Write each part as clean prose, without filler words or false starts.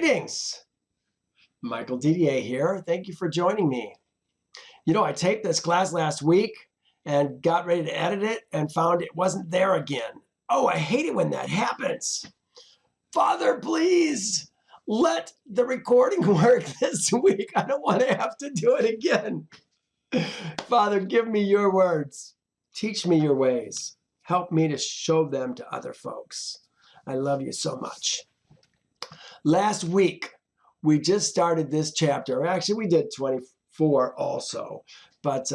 Greetings. Michael Didier here. Thank you for joining me. You know, I taped this class last week and got ready to edit it and found it wasn't there again. Oh, I hate it when that happens. Father, please let the recording work this week. I don't want to have to do it again. Father, give me your words. Teach me your ways. Help me to show them to other folks. I love you so much. Last week, we just started this chapter. Actually, we did 24 also. But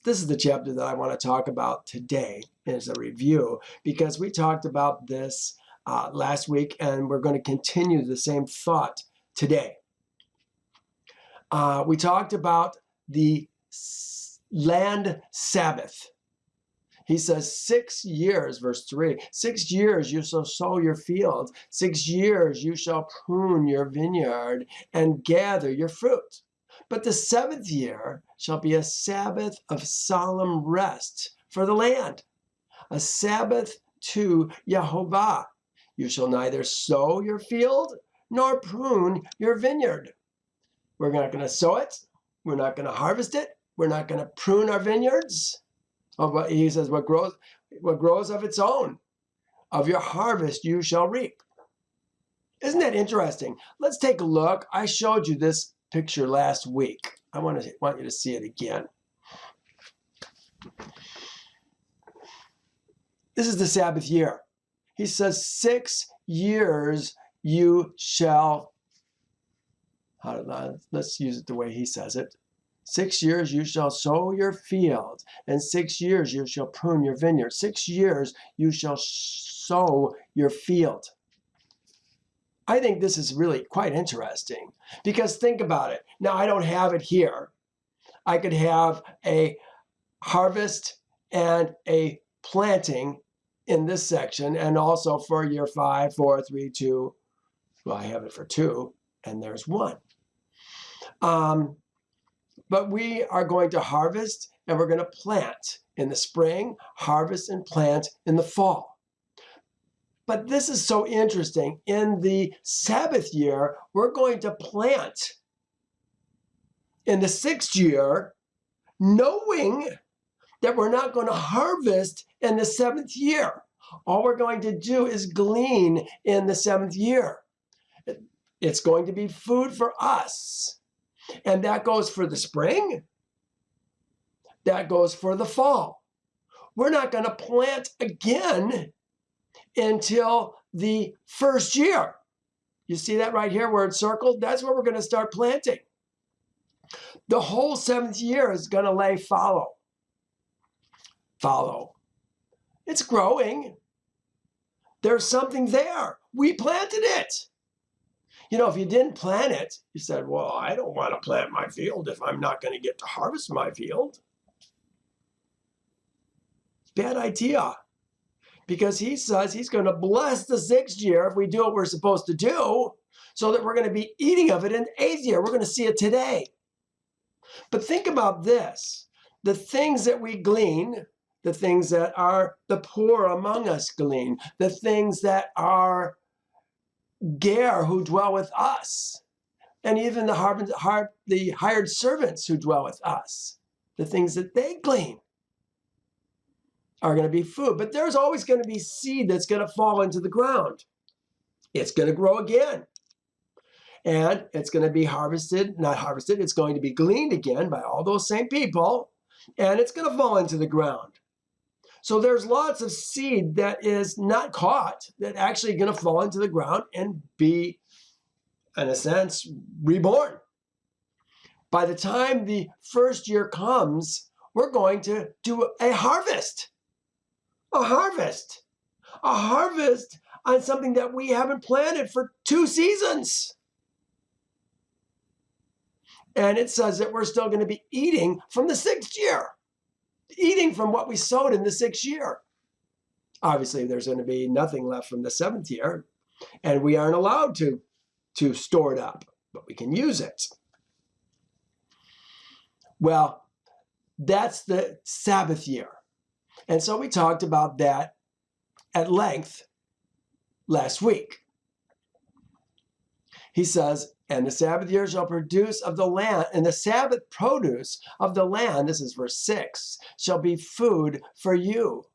this is the chapter that I want to talk about today as a review, because we talked about this last week, and we're going to continue the same thought today. We talked about the land Sabbath. He says 6 years, verse 3, 6 years you shall sow your fields, 6 years you shall prune your vineyard and gather your fruit. But the 7th year shall be a Sabbath of solemn rest for the land, a Sabbath to Yehovah. You shall neither sow your field nor prune your vineyard. We're not going to sow it. We're not going to harvest it. We're not going to prune our vineyards. He says, what grows of its own, of your harvest you shall reap. Isn't that interesting? Let's take a look. I showed you this picture last week. I want you to see it again. This is the Sabbath year. He says, 6 years you shall, let's use it the way he says it. 6 years you shall sow your field, and 6 years you shall prune your vineyard. 6 years you shall sow your field. I think this is really quite interesting, because think about it. Now, I don't have it here. I could have a harvest and a planting in this section, and also for year 5, 4, 3, 2. Well, I have it for 2, and there's 1. But we are going to harvest and we're going to plant in the spring, harvest and plant in the fall. But this is so interesting. In the Sabbath year, we're going to plant in the 6th year, knowing that we're not going to harvest in the 7th year. All we're going to do is glean in the 7th year. It's going to be food for us. And that goes for the spring. That goes for the fall. We're not going to plant again until the 1st year. You see that right here where it's circled? That's where we're going to start planting. The whole 7th year is going to lay fallow. Fallow. It's growing. There's something there. We planted it. You know, if you didn't plant it, you said, well, I don't want to plant my field if I'm not going to get to harvest my field. Bad idea. Because he says he's going to bless the 6th year if we do what we're supposed to do, so that we're going to be eating of it in the 8th year. We're going to see it today. But think about this. The things that we glean, the things that are the poor among us glean, the things that are Ger who dwell with us, and even the hired servants who dwell with us, the things that they glean are going to be food. But there's always going to be seed that's going to fall into the ground. It's going to grow again. And it's going to be not harvested, it's going to be gleaned again by all those same people, and it's going to fall into the ground. So there's lots of seed that is not caught, that actually going to fall into the ground and be, in a sense, reborn. By the time the 1st year comes, we're going to do a harvest. A harvest. A harvest on something that we haven't planted for 2 seasons. And it says that we're still going to be eating from the 6th year. Eating from what we sowed in the 6th year. Obviously, there's going to be nothing left from the 7th year, and we aren't allowed to store it up, but we can use it. Well, that's the Sabbath year. And so we talked about that at length last week. he says, and the Sabbath year shall produce of the land, and the Sabbath produce of the land, this is verse 6, shall be food for you.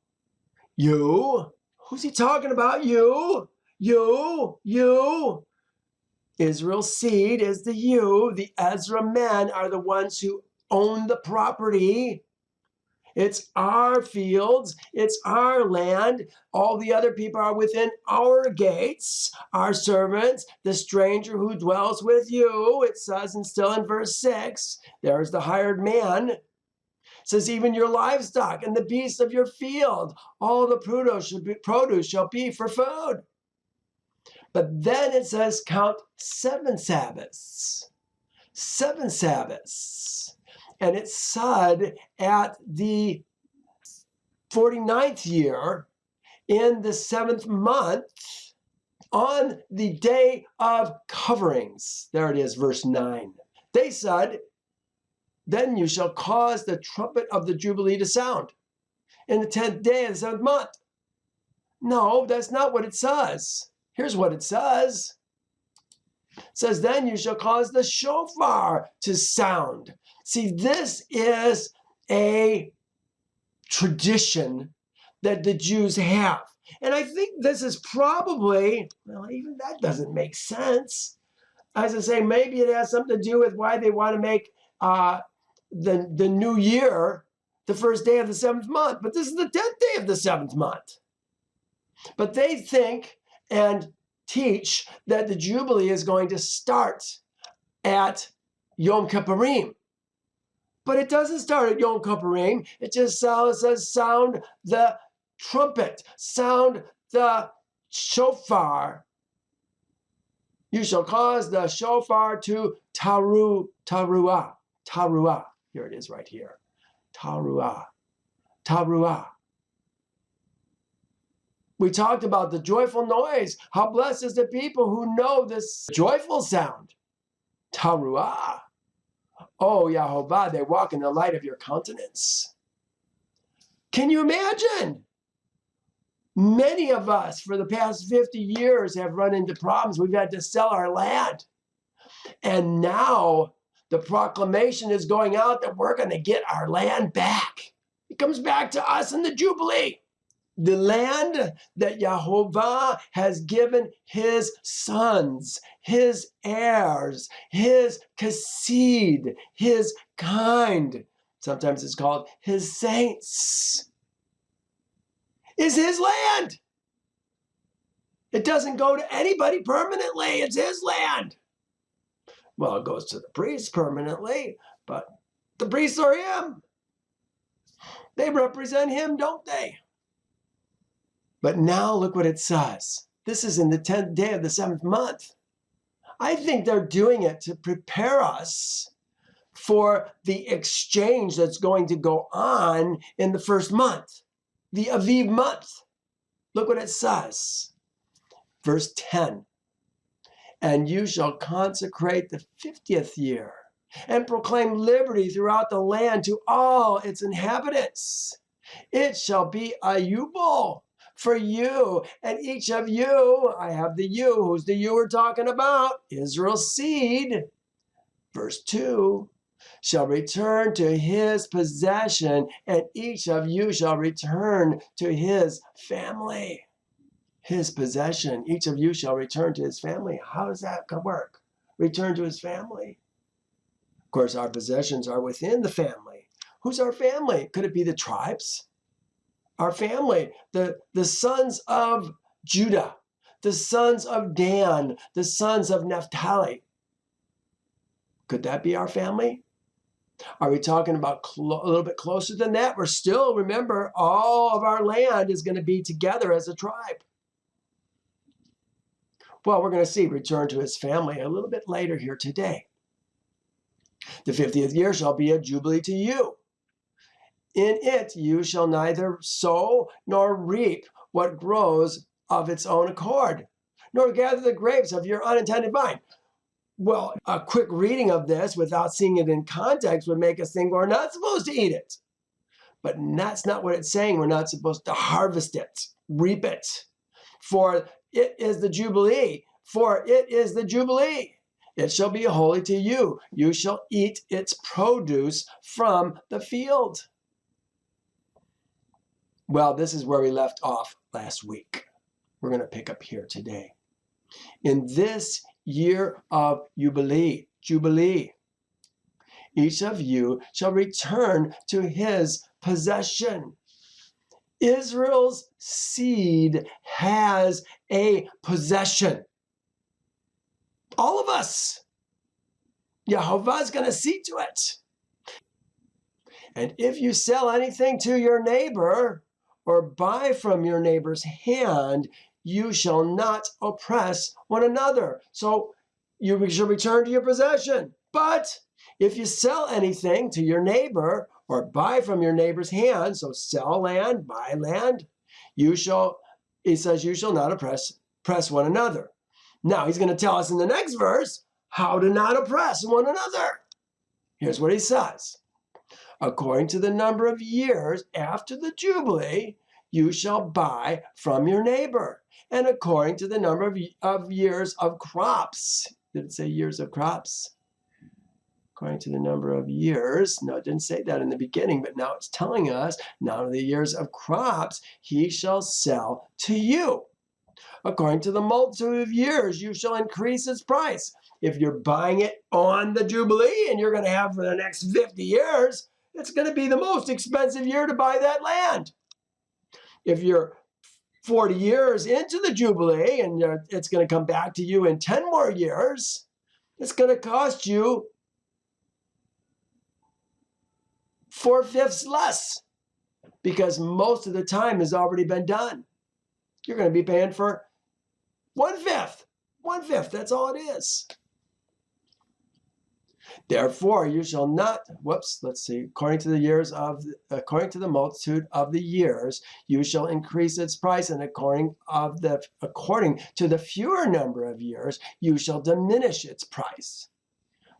You? Who's he talking about? You? You? Israel's seed is the you. The Ezra men are the ones who own the property. It's our fields. It's our land. All the other people are within our gates. Our servants, the stranger who dwells with you, it says, and still in verse 6, there's the hired man. It says, even your livestock and the beasts of your field, all the produce shall be for food. But then it says, count 7 Sabbaths. 7 Sabbaths. And it said at the 49th year, in the 7th month, on the day of coverings. There it is, verse 9. They said, then you shall cause the trumpet of the Jubilee to sound in the 10th day of the 7th month. No, that's not what it says. Here's what it says. It says, then you shall cause the shofar to sound. See, this is a tradition that the Jews have. And I think this is probably, well, even that doesn't make sense. As I say, maybe it has something to do with why they want to make the new year the first day of the 7th month. But this is the 10th day of the 7th month. But they think and teach that the Jubilee is going to start at Yom Kippurim. But it doesn't start at Yom Kippurim. It just says sound the trumpet, sound the shofar. You shall cause the shofar to taruah. Here it is right here. Taruah. We talked about the joyful noise. How blessed is the people who know this joyful sound. Taruah. Oh, Yehovah, they walk in the light of your countenance. Can you imagine? Many of us for the past 50 years have run into problems. We've had to sell our land. And now the proclamation is going out that we're going to get our land back. It comes back to us in the Jubilee. The land that Yehovah has given his sons, his heirs, his kasid, his kind, sometimes it's called his saints, is his land. It doesn't go to anybody permanently. It's his land. Well, it goes to the priests permanently, but the priests are him. They represent him, don't they? But now look what it says. This is in the 10th day of the 7th month. I think they're doing it to prepare us for the exchange that's going to go on in the first month, the Aviv month. Look what it says. Verse 10. And you shall consecrate the 50th year and proclaim liberty throughout the land to all its inhabitants. It shall be a yubel for you and each of you. I have the you. Who's the you we're talking about? Israel's seed. Verse 2. Shall return to his possession, and each of you shall return to his family. His possession. Each of you shall return to his family. How does that work? Return to his family. Of course, our possessions are within the family. Who's our family? Could it be the tribes? Our family, the sons of Judah, the sons of Dan, the sons of Naphtali. Could that be our family? Are we talking about a little bit closer than that? We're still, remember, all of our land is going to be together as a tribe. Well, we're going to see return to his family a little bit later here today. The 50th year shall be a jubilee to you. In it you shall neither sow nor reap what grows of its own accord, nor gather the grapes of your unintended vine. Well, a quick reading of this without seeing it in context would make us think we're not supposed to eat it. But that's not what it's saying. We're not supposed to harvest it, reap it. For it is the Jubilee. for it is the Jubilee. It shall be holy to you. You shall eat its produce from the field. Well, this is where we left off last week. We're going to pick up here today. In this year of Jubilee, each of you shall return to his possession. Israel's seed has a possession. All of us. Yehovah is going to see to it. And if you sell anything to your neighbor or buy from your neighbor's hand, you shall not oppress one another. So you shall return to your possession. But if you sell anything to your neighbor or buy from your neighbor's hand, so sell land, buy land, it says you shall not oppress one another. Now he's going to tell us in the next verse how to not oppress one another. Here's what he says. According to the number of years after the Jubilee, you shall buy from your neighbor. And according to the number of years of crops. Did it say years of crops? According to the number of years. No, it didn't say that in the beginning, but now it's telling us, now the years of crops, he shall sell to you. According to the multitude of years, you shall increase its price. If you're buying it on the Jubilee and you're going to have for the next 50 years, it's going to be the most expensive year to buy that land. If you're 40 years into the Jubilee and it's going to come back to you in 10 more years, it's going to cost you 4/5 less because most of the time has already been done. You're going to be paying for 1/5. 1/5, that's all it is. Therefore, you shall not, according to the multitude of the years, you shall increase its price, and according to the fewer number of years, you shall diminish its price.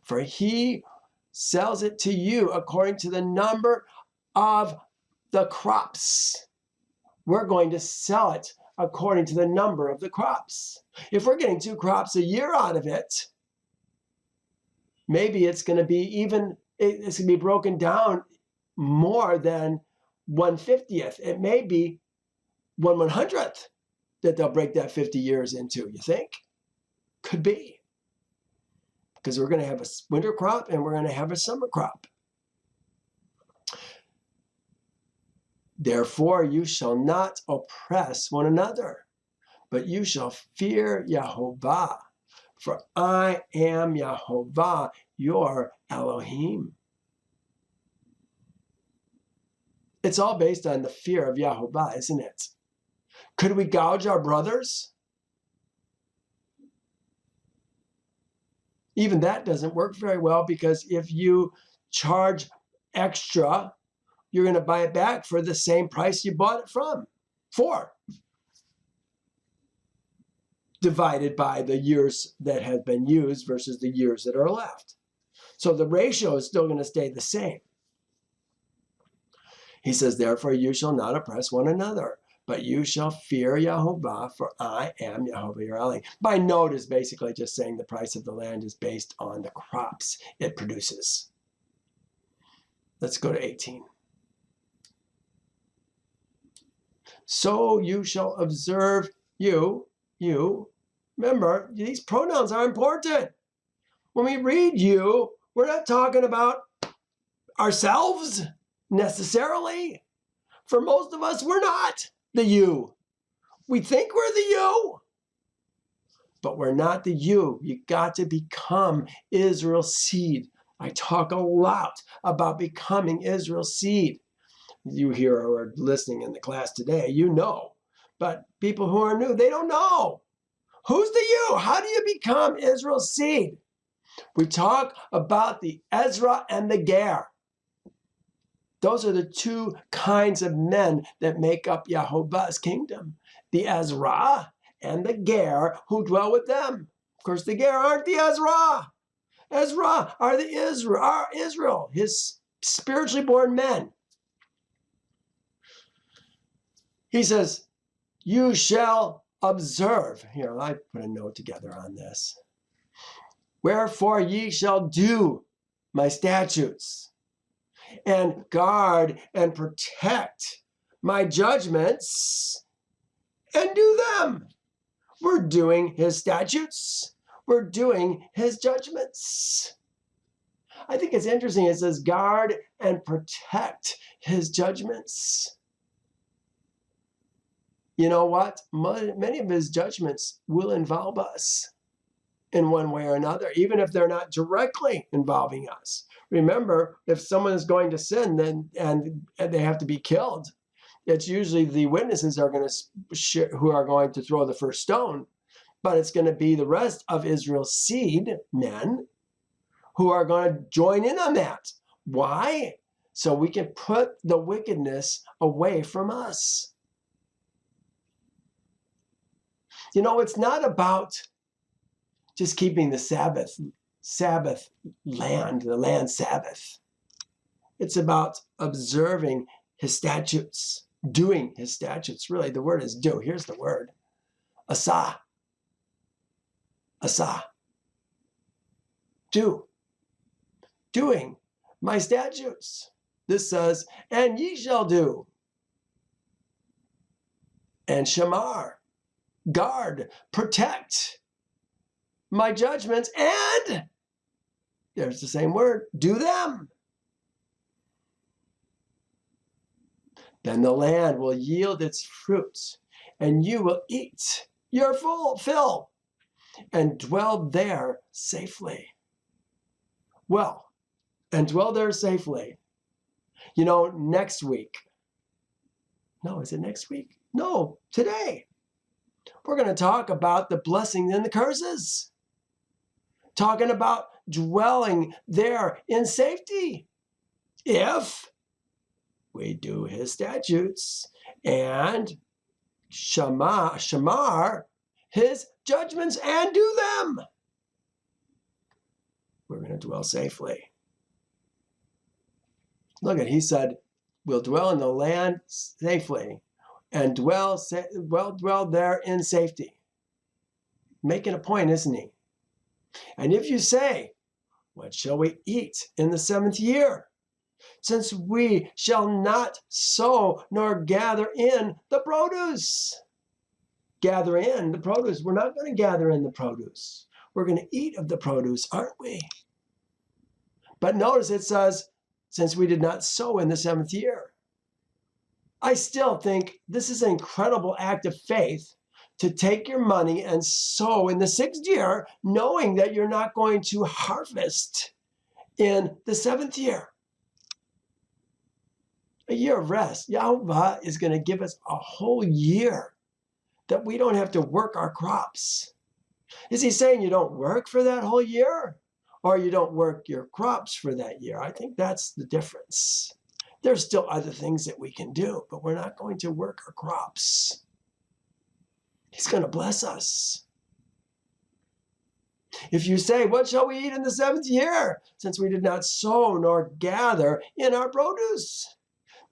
For he sells it to you according to the number of the crops. We're going to sell it according to the number of the crops. If we're getting 2 crops a year out of it, maybe it's going to be broken down more than 1/50th. It may be 1/100th that they'll break that 50 years into, you think? Could be. Because we're going to have a winter crop and we're going to have a summer crop. Therefore, you shall not oppress one another, but you shall fear Yehovah. For I am Yehovah, your Elohim. It's all based on the fear of Yehovah, isn't it? Could we gouge our brothers? Even that doesn't work very well, because if you charge extra, you're going to buy it back for the same price you bought it for. Divided by the years that have been used versus the years that are left. So the ratio is still going to stay the same. He says, therefore you shall not oppress one another, but you shall fear Yehovah, for I am Yehovah your Elohim. By note is basically just saying the price of the land is based on the crops it produces. Let's go to 18. So you shall observe you. Remember, these pronouns are important. When we read you, we're not talking about ourselves necessarily. For most of us, we're not the you. We think we're the you, but we're not the you. You got to become Israel's seed. I talk a lot about becoming Israel's seed. You here who are listening in the class today, you know. But people who are new, they don't know. Who's the you? How do you become Israel's seed? We talk about the Ezra and the Ger. Those are the 2 kinds of men that make up Yehovah's kingdom. The Ezra and the Ger who dwell with them. Of course, the Ger aren't the Ezra. Ezra are Israel, his spiritually born men. He says, you shall observe. Here, I put a note together on this. Wherefore ye shall do my statutes, and guard and protect my judgments, and do them. We're doing his statutes. We're doing his judgments. I think it's interesting. It says guard and protect his judgments. You know what? Many of his judgments will involve us in one way or another, even if they're not directly involving us. Remember, if someone is going to sin, then and they have to be killed, it's usually the witnesses are going to who are going to throw the first stone, but it's going to be the rest of Israel's seed men who are going to join in on that. Why? So we can put the wickedness away from us. You know, it's not about just keeping the Sabbath land, the land Sabbath. It's about observing his statutes, doing his statutes. Really, the word is do. Here's the word. Asa. Asa. Do. Doing my statutes. This says, and ye shall do. And shamar. Guard. Protect my judgments, and there's the same word, do them. Then the land will yield its fruits, and you will eat your full fill, and dwell there safely. Well, and dwell there safely. You know, next week. No, is it next week? No, today. We're going to talk about the blessings and the curses. Talking about dwelling there in safety. If we do his statutes and shamar his judgments and do them, we're going to dwell safely. Look at, he said, we'll dwell in the land safely and dwell there in safety. Making a point, isn't he? And if you say, what shall we eat in the 7th year? Since we shall not sow nor gather in the produce. Gather in the produce. We're not going to gather in the produce. We're going to eat of the produce, aren't we? But notice it says, since we did not sow in the 7th year. I still think this is an incredible act of faith to take your money and sow in the 6th year, knowing that you're not going to harvest in the 7th year. A year of rest. Yehovah is going to give us a whole year that we don't have to work our crops. Is he saying you don't work for that whole year? Or you don't work your crops for that year? I think that's the difference. There's still other things that we can do, but we're not going to work our crops. He's going to bless us. If you say, what shall we eat in the 7th year, since we did not sow nor gather in our produce?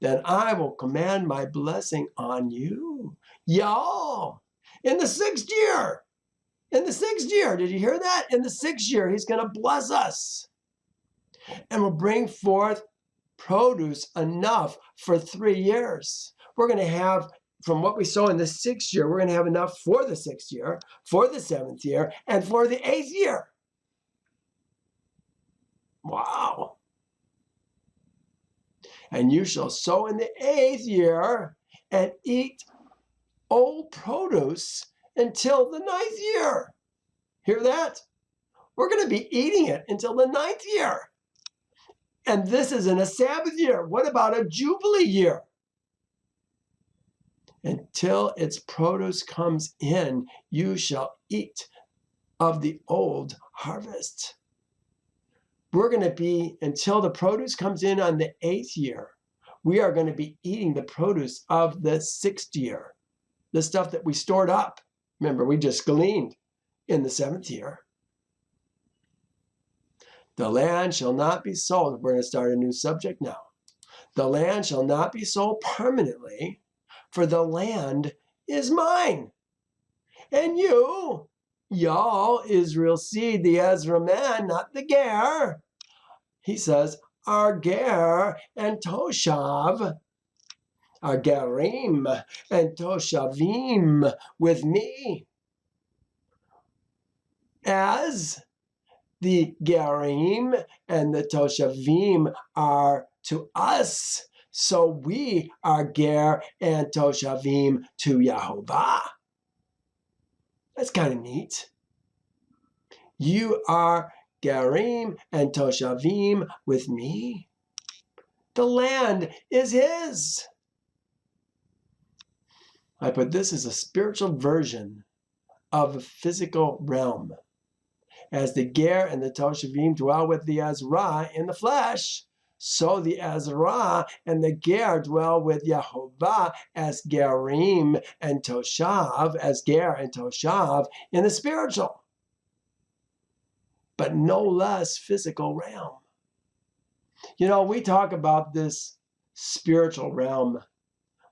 Then I will command my blessing on you. Y'all, in the 6th year. In the 6th year, did you hear that? In the 6th year, he's going to bless us. And will bring forth produce enough for 3 years. We're going to have, from what we sow in the 6th year, we're going to have enough for the 6th year, for the 7th year, and for the 8th year. Wow. And you shall sow in the 8th year and eat old produce until the 9th year. Hear that? We're going to be eating it until the 9th year. And this is in a Sabbath year. What about a Jubilee year? Until its produce comes in, you shall eat of the old harvest. We're going to be, until the produce comes in on the 8th year, we are going to be eating the produce of the 6th year. The stuff that we stored up. Remember, we just gleaned in the 7th year. The land shall not be sold. We're going to start a new subject now. The land shall not be sold permanently, for the land is mine. And you, y'all, Israel's seed, the Ezra man, not the Ger. He says, are Ger and Toshav, are Gerim and Toshavim with me. As the Gerim and the Toshavim are to us, so we are Ger and Toshavim to Yehovah. That's kind of neat. You are Gerim and Toshavim with me. The land is his. I put this as a spiritual version of a physical realm. As the Ger and the Toshavim dwell with the Ezra in the flesh, so the Ezra and the Ger dwell with Yehovah as Gerim and Toshav, as Ger and Toshav in the spiritual, but no less physical realm. You know, we talk about this spiritual realm.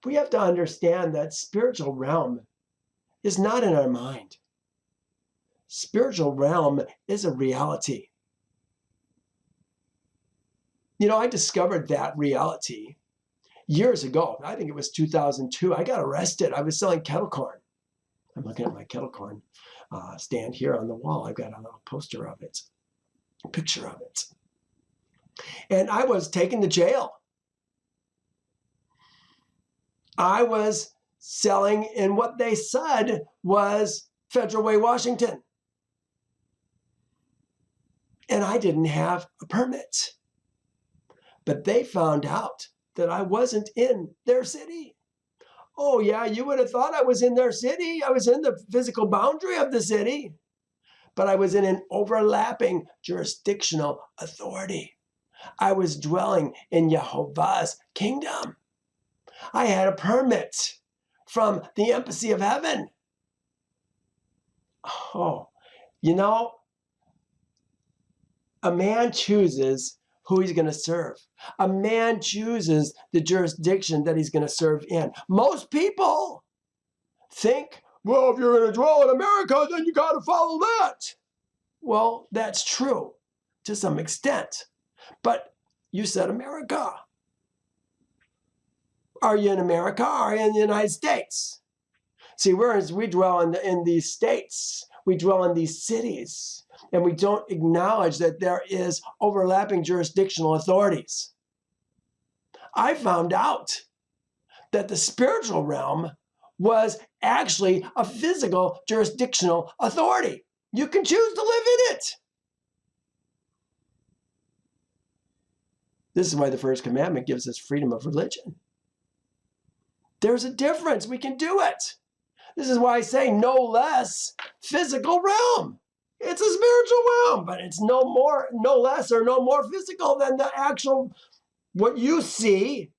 We have to understand that spiritual realm is not in our mind. Spiritual realm is a reality. You know, I discovered that reality years ago. I think it was 2002. I got arrested. I was selling kettle corn. I'm looking at my kettle corn stand here on the wall. I've got a little poster of it, a picture of it. And I was taken to jail. I was selling in what they said was Federal Way, Washington. And I didn't have a permit. But they found out that I wasn't in their city. Oh yeah, you would have thought I was in their city. I was in the physical boundary of the city. But I was in an overlapping jurisdictional authority. I was dwelling in Yehovah's kingdom. I had a permit from the embassy of heaven. Oh, you know, a man chooses who he's going to serve. A man chooses the jurisdiction that he's going to serve in. Most people think, well, if you're going to dwell in America, then you got to follow that. Well, that's true to some extent. But you said America. Are you in America? Are you in the United States? See, we dwell in these states. We dwell in these cities. And we don't acknowledge that there is overlapping jurisdictional authorities. I found out that the spiritual realm was actually a physical jurisdictional authority. You can choose to live in it. This is why the first commandment gives us freedom of religion. There's a difference. We can do it. This is why I say no less physical realm. It's a spiritual realm, but it's no less or no more physical than the actual, what you see,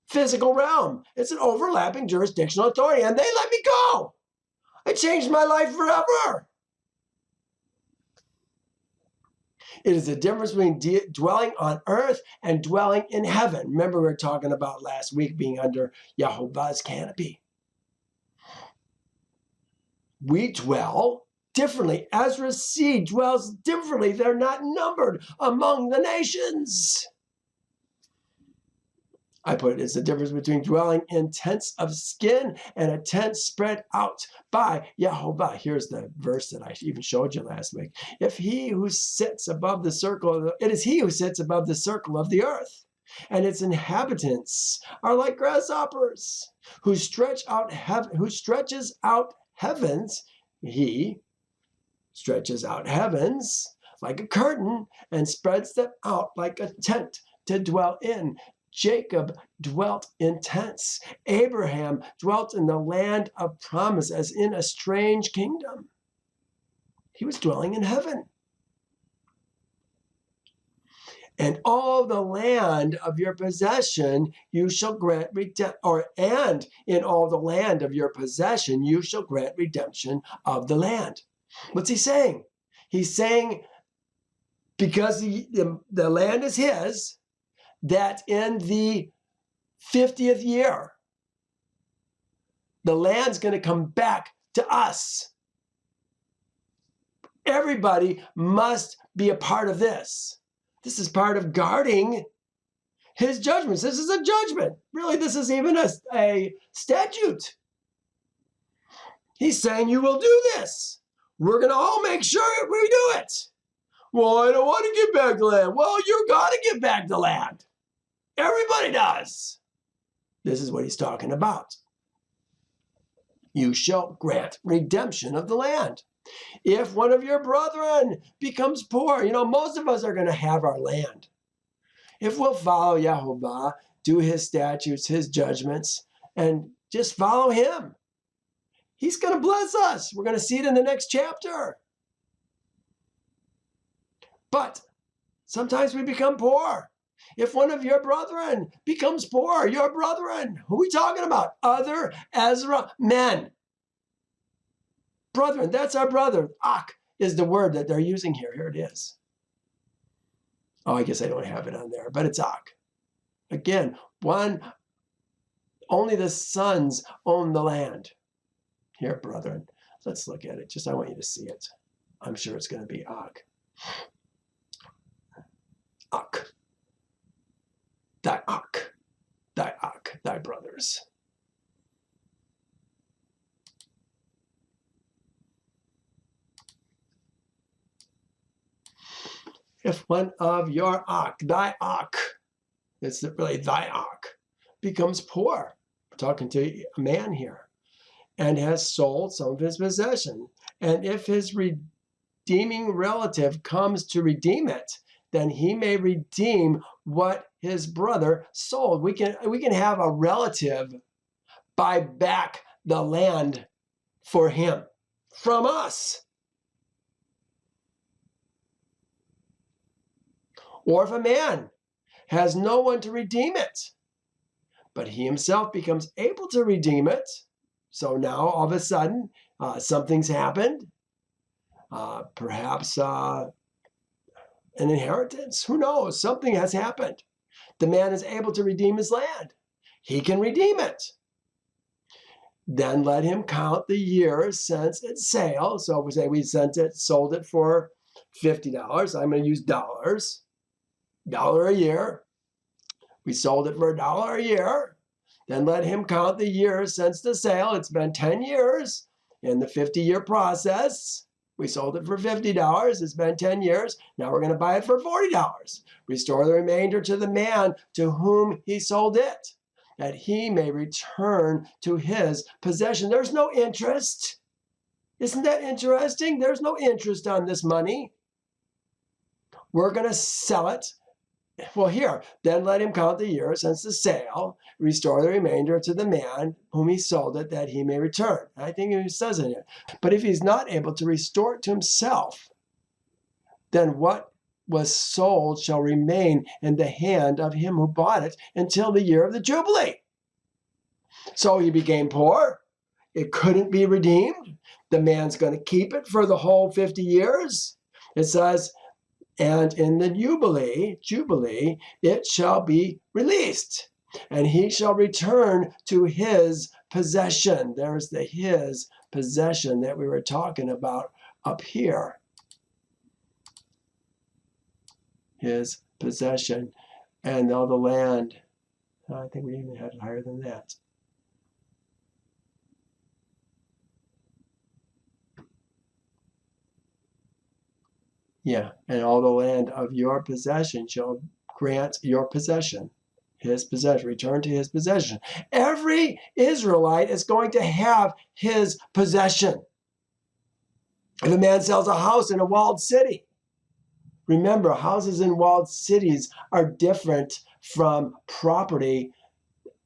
physical realm. It's an overlapping jurisdictional authority, and they let me go. It changed my life forever. It is the difference between dwelling on earth and dwelling in heaven. Remember, we were talking about last week being under Yehovah's canopy. We dwell differently. Ezra's seed dwells differently. They're not numbered among the nations. I put it as the difference between dwelling in tents of skin and a tent spread out by Yehovah. Here's the verse that I even showed you last week. It is he who sits above the circle of the earth, and its inhabitants are like grasshoppers, who stretches out heavens. He stretches out heavens like a curtain and spreads them out like a tent to dwell in. Jacob dwelt in tents. Abraham dwelt in the land of promise as in a strange kingdom. He was dwelling in heaven. And all the land of your possession you shall grant and in all the land of your possession you shall grant redemption of the land. What's he saying? He's saying because the land is his, that in the 50th year, the land's going to come back to us. Everybody must be a part of this. This is part of guarding his judgments. This is a judgment. Really, this is even a statute. He's saying you will do this. We're going to all make sure we do it. Well, I don't want to give back the land. Well, you're going to give back the land. Everybody does. This is what he's talking about. You shall grant redemption of the land. If one of your brethren becomes poor, most of us are going to have our land. If we'll follow Yehovah, do his statutes, his judgments, and just follow him, he's going to bless us. We're going to see it in the next chapter. But sometimes we become poor. If one of your brethren becomes poor, your brethren, who are we talking about? Other Ezra men. Brethren, that's our brother. Ak is the word that they're using here. Here it is. Oh, I guess I don't have it on there, but it's Ak. Again, only the sons own the land. Here, brethren, let's look at it. I want you to see it. I'm sure it's going to be Ak. Ak. Thy brothers. If one of your thy it's really thy becomes poor, we're talking to a man here, and has sold some of his possession, and if his redeeming relative comes to redeem it, then he may redeem what his brother sold. We can have a relative buy back the land for him from us. Or if a man has no one to redeem it, but he himself becomes able to redeem it, so now all of a sudden something's happened, perhaps an inheritance, who knows, something has happened. The man is able to redeem his land. He can redeem it. Then let him count the years since its sale. So we say we sold it for $50. I'm going to use dollars. $1 a year. We sold it for $1 a year. Then let him count the years since the sale. It's been 10 years in the 50-year process. We sold it for $50. It's been 10 years. Now we're going to buy it for $40. Restore the remainder to the man to whom he sold it, that he may return to his possession. There's no interest. Isn't that interesting? There's no interest on this money. We're going to sell it. Well, here, then let him count the years since the sale, restore the remainder to the man whom he sold it, that he may return. I think it says it here. But if he's not able to restore it to himself, then what was sold shall remain in the hand of him who bought it until the year of the Jubilee. So he became poor. It couldn't be redeemed. The man's going to keep it for the whole 50 years. It says, and in the Jubilee, it shall be released, and he shall return to his possession. There's the his possession that we were talking about up here. His possession. And all the land, I think we even had it higher than that. Yeah, and all the land of your possession shall grant your possession, his possession, return to his possession. Every Israelite is going to have his possession. If a man sells a house in a walled city, remember, houses in walled cities are different from property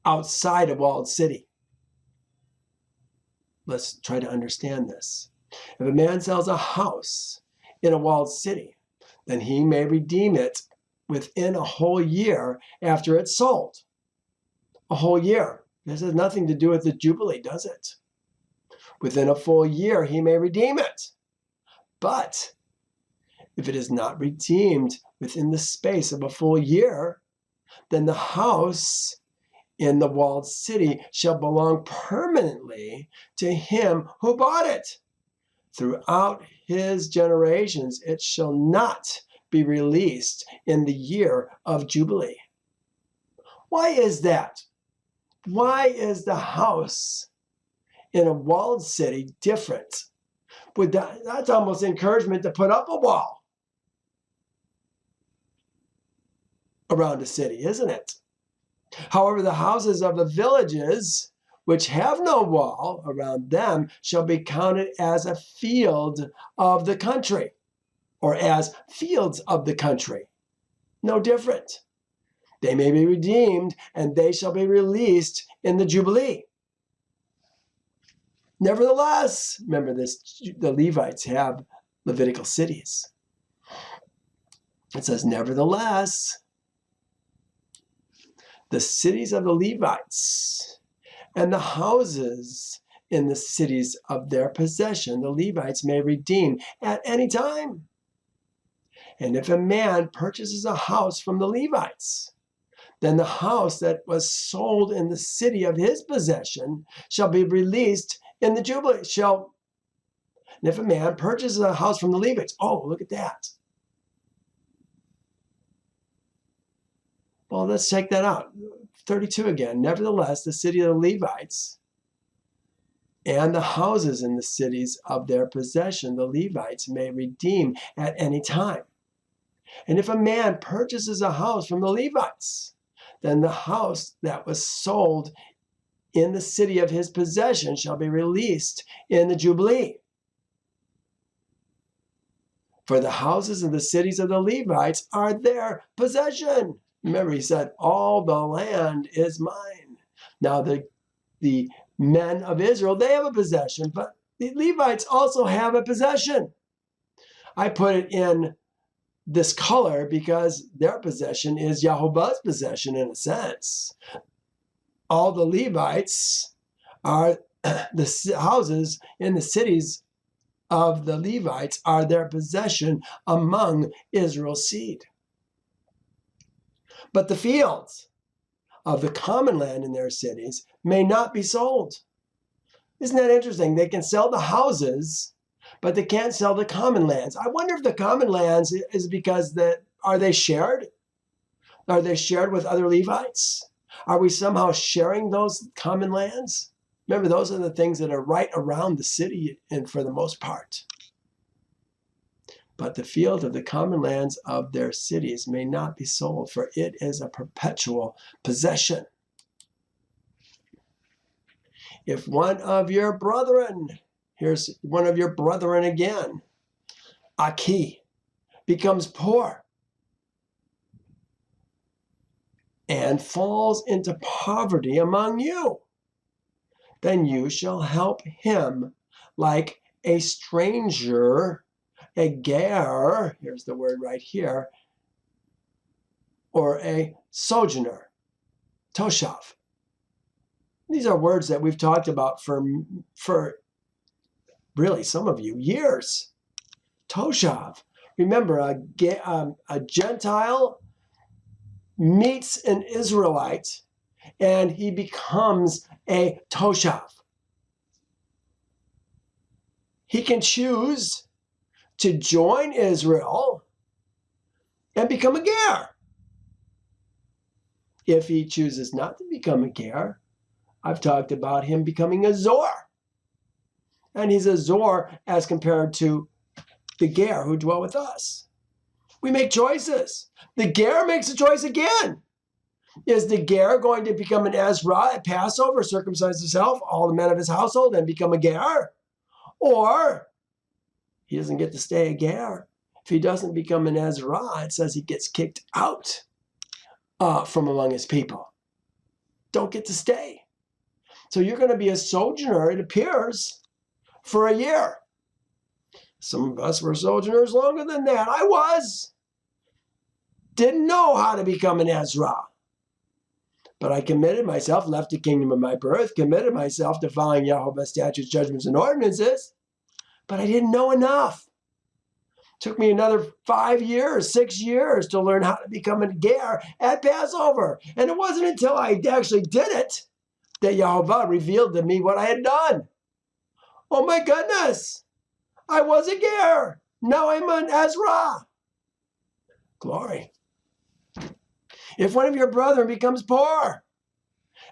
outside a walled city. Let's try to understand this. If a man sells a house in a walled city, then he may redeem it within a whole year after it's sold. A whole year. This has nothing to do with the Jubilee, does it? Within a full year, he may redeem it. But if it is not redeemed within the space of a full year, then the house in the walled city shall belong permanently to him who bought it. Throughout his generations, it shall not be released in the year of Jubilee. Why is that? Why is the house in a walled city different? That's almost encouragement to put up a wall around a city, isn't it? However, the houses of the villages, which have no wall around them, shall be counted as a field of the country, or as fields of the country. No different. They may be redeemed, and they shall be released in the Jubilee. Nevertheless, remember this, the Levites have Levitical cities. It says, nevertheless, the cities of the Levites and the houses in the cities of their possession, the Levites may redeem at any time. And if a man purchases a house from the Levites, then the house that was sold in the city of his possession shall be released in the Jubilee. And if a man purchases a house from the Levites, oh, look at that. Well, let's check that out. 32 again. Nevertheless, the city of the Levites and the houses in the cities of their possession, the Levites may redeem at any time. And if a man purchases a house from the Levites, then the house that was sold in the city of his possession shall be released in the Jubilee. For the houses and the cities of the Levites are their possession. Remember, he said, all the land is mine. Now the men of Israel, they have a possession, but the Levites also have a possession. I put it in this color because their possession is Yehovah's possession in a sense. All the Levites are the houses in the cities of the Levites are their possession among Israel's seed. But the fields of the common land in their cities may not be sold. Isn't that interesting? They can sell the houses, but they can't sell the common lands. I wonder if the common lands is because are they shared? Are they shared with other Levites? Are we somehow sharing those common lands? Remember, those are the things that are right around the city, and for the most part. But the field of the common lands of their cities may not be sold, for it is a perpetual possession. If one of your brethren, here's one of your brethren again, Aki, becomes poor and falls into poverty among you, then you shall help him like a stranger, a ger, here's the word right here, or a sojourner, toshav. These are words that we've talked about for really some of you years. Toshav. Remember, a Gentile meets an Israelite and he becomes a toshav. He can choose to join Israel and become a ger. If he chooses not to become a ger, I've talked about him becoming a zor. And he's a zor as compared to the ger who dwell with us. We make choices. The ger makes a choice again. Is the ger going to become an Ezra at Passover, circumcise himself, all the men of his household, and become a ger? Or he doesn't get to stay a ger. If he doesn't become an Ezra, it says he gets kicked out from among his people. Don't get to stay. So you're going to be a sojourner, it appears, for a year. Some of us were sojourners longer than that. I was. Didn't know how to become an Ezra. But I committed myself, left the kingdom of my birth, committed myself to following Yehovah's statutes, judgments, and ordinances. But I didn't know enough. Took me another 5 years, 6 years to learn how to become a ger at Passover. And it wasn't until I actually did it that Yehovah revealed to me what I had done. Oh my goodness, I was a ger. Now I'm an Ezra. Glory. If one of your brethren becomes poor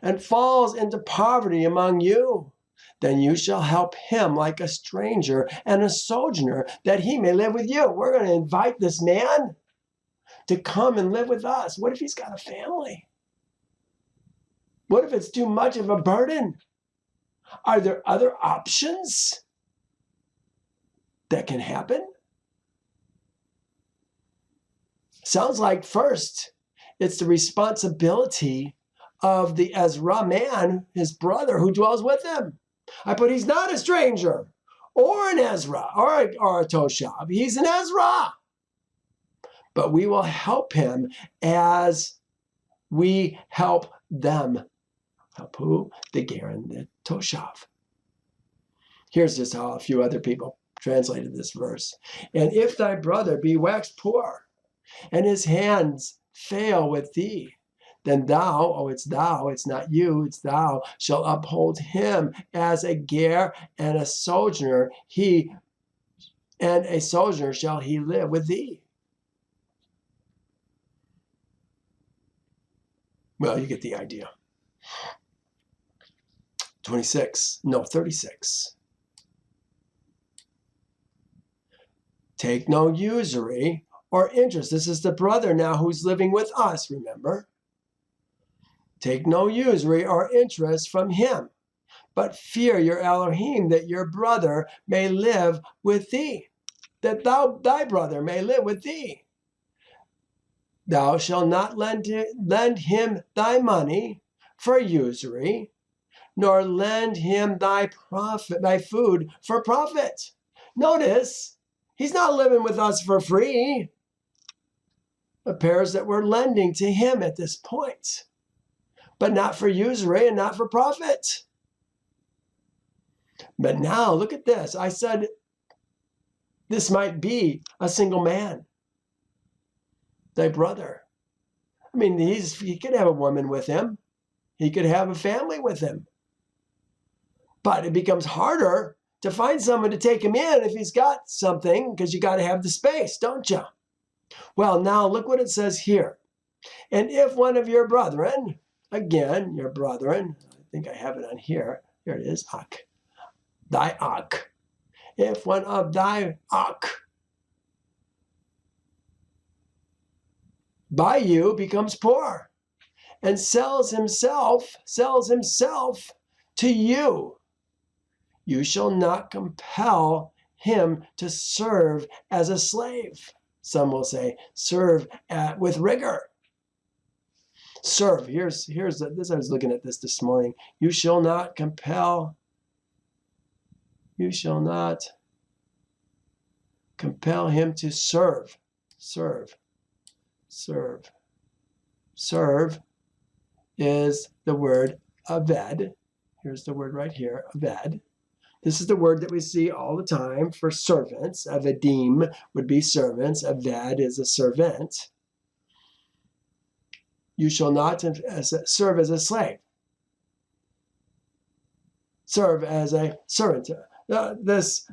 and falls into poverty among you, then you shall help him like a stranger and a sojourner, that he may live with you. We're going to invite this man to come and live with us. What if he's got a family? What if it's too much of a burden? Are there other options that can happen? Sounds like first, it's the responsibility of the Ezra man, his brother, who dwells with him. I put he's not a stranger or an Ezra or a Toshab. He's an Ezra. But we will help him as we help them. Help who? The ger and the Toshav. Here's just how a few other people translated this verse. And if thy brother be waxed poor, and his hands fail with thee, then thou, oh, it's thou, it's not you, it's thou, shall uphold him as a ger and a sojourner. And a sojourner shall he live with thee. Well, you get the idea. 36. Take no usury or interest. This is the brother now who's living with us, remember? Take no usury or interest from him, but fear your Elohim, that your brother may live with thee, that thy brother may live with thee. Thou shalt not lend him thy money for usury, nor lend him thy food for profit. Notice, he's not living with us for free. It appears that we're lending to him at this point, but not for usury and not for profit. But now, look at this. I said this might be a single man, thy brother. I mean, he could have a woman with him. He could have a family with him. But it becomes harder to find someone to take him in if he's got something, because you got to have the space, don't you? Well, now look what it says here. And if one of your brethren, again, your brethren, I think I have it on here. Here it is, ak. Thy ak. If one of thy ak by you becomes poor and sells himself to you, you shall not compel him to serve as a slave. Some will say serve with rigor. Serve. Here's this. I was looking at this morning. You shall not compel. You shall not compel him to serve. Serve. Serve. Serve is the word aved. Here's the word right here, aved. This is the word that we see all the time for servants. Avedim would be servants. Aved is a servant. You shall not serve as a slave. Serve as a servant. This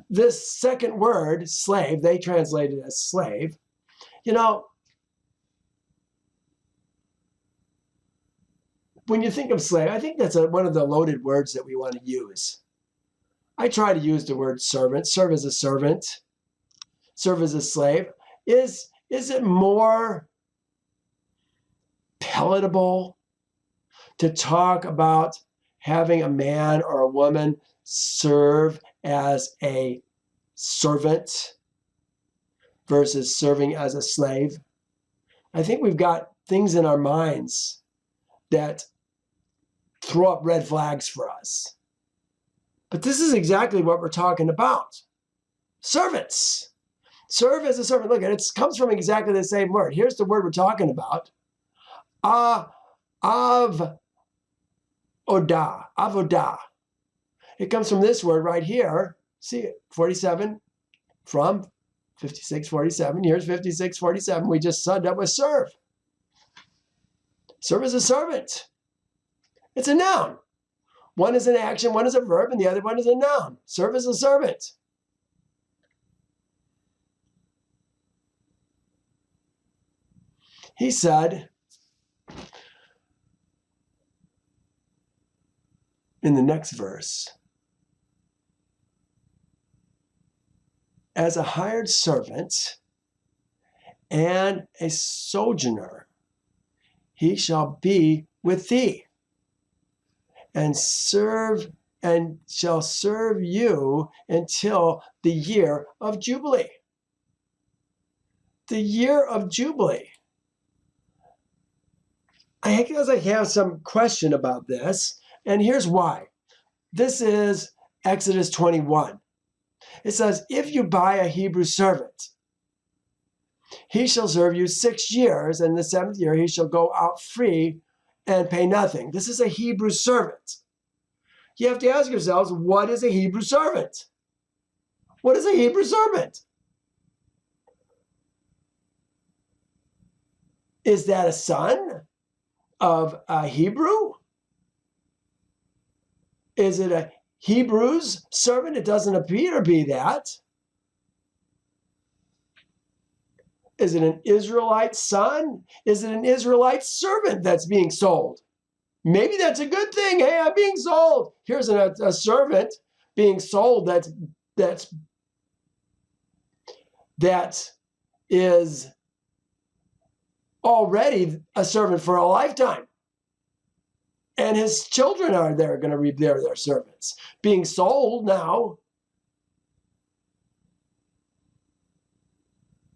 second word, slave, they translate it as slave. You know, when you think of slave, I think that's one of the loaded words that we want to use. I try to use the word servant. Serve as a servant. Serve as a slave. Is it more palatable to talk about having a man or a woman serve as a servant versus serving as a slave? I think we've got things in our minds that throw up red flags for us. But this is exactly what we're talking about. Servants. Serve as a servant. Look, it comes from exactly the same word. Here's the word we're talking about. Avodah. It comes from this word right here. See it, 47, from 5647 years, 5647. We just summed up with serve. Serve is a servant. It's a noun. One is an action, one is a verb, and the other one is a noun. Serve is a servant. He said in the next verse, as a hired servant and a sojourner, he shall be with thee, and shall serve you until the year of Jubilee. The year of Jubilee. I guess I have some question about this, and here's why. This is Exodus 21. It says, if you buy a Hebrew servant, he shall serve you 6 years, and in the 7th year he shall go out free and pay nothing. This is a Hebrew servant. You have to ask yourselves, what is a Hebrew servant? What is a Hebrew servant? Is that a son of a Hebrew? Is it a Hebrew's servant? It doesn't appear to be that. Is it an Israelite son? Is it an Israelite servant that's being sold? Maybe that's a good thing. Hey, I'm being sold. Here's a servant being sold that is already a servant for a lifetime. And his children are there going to be their servants. Being sold now,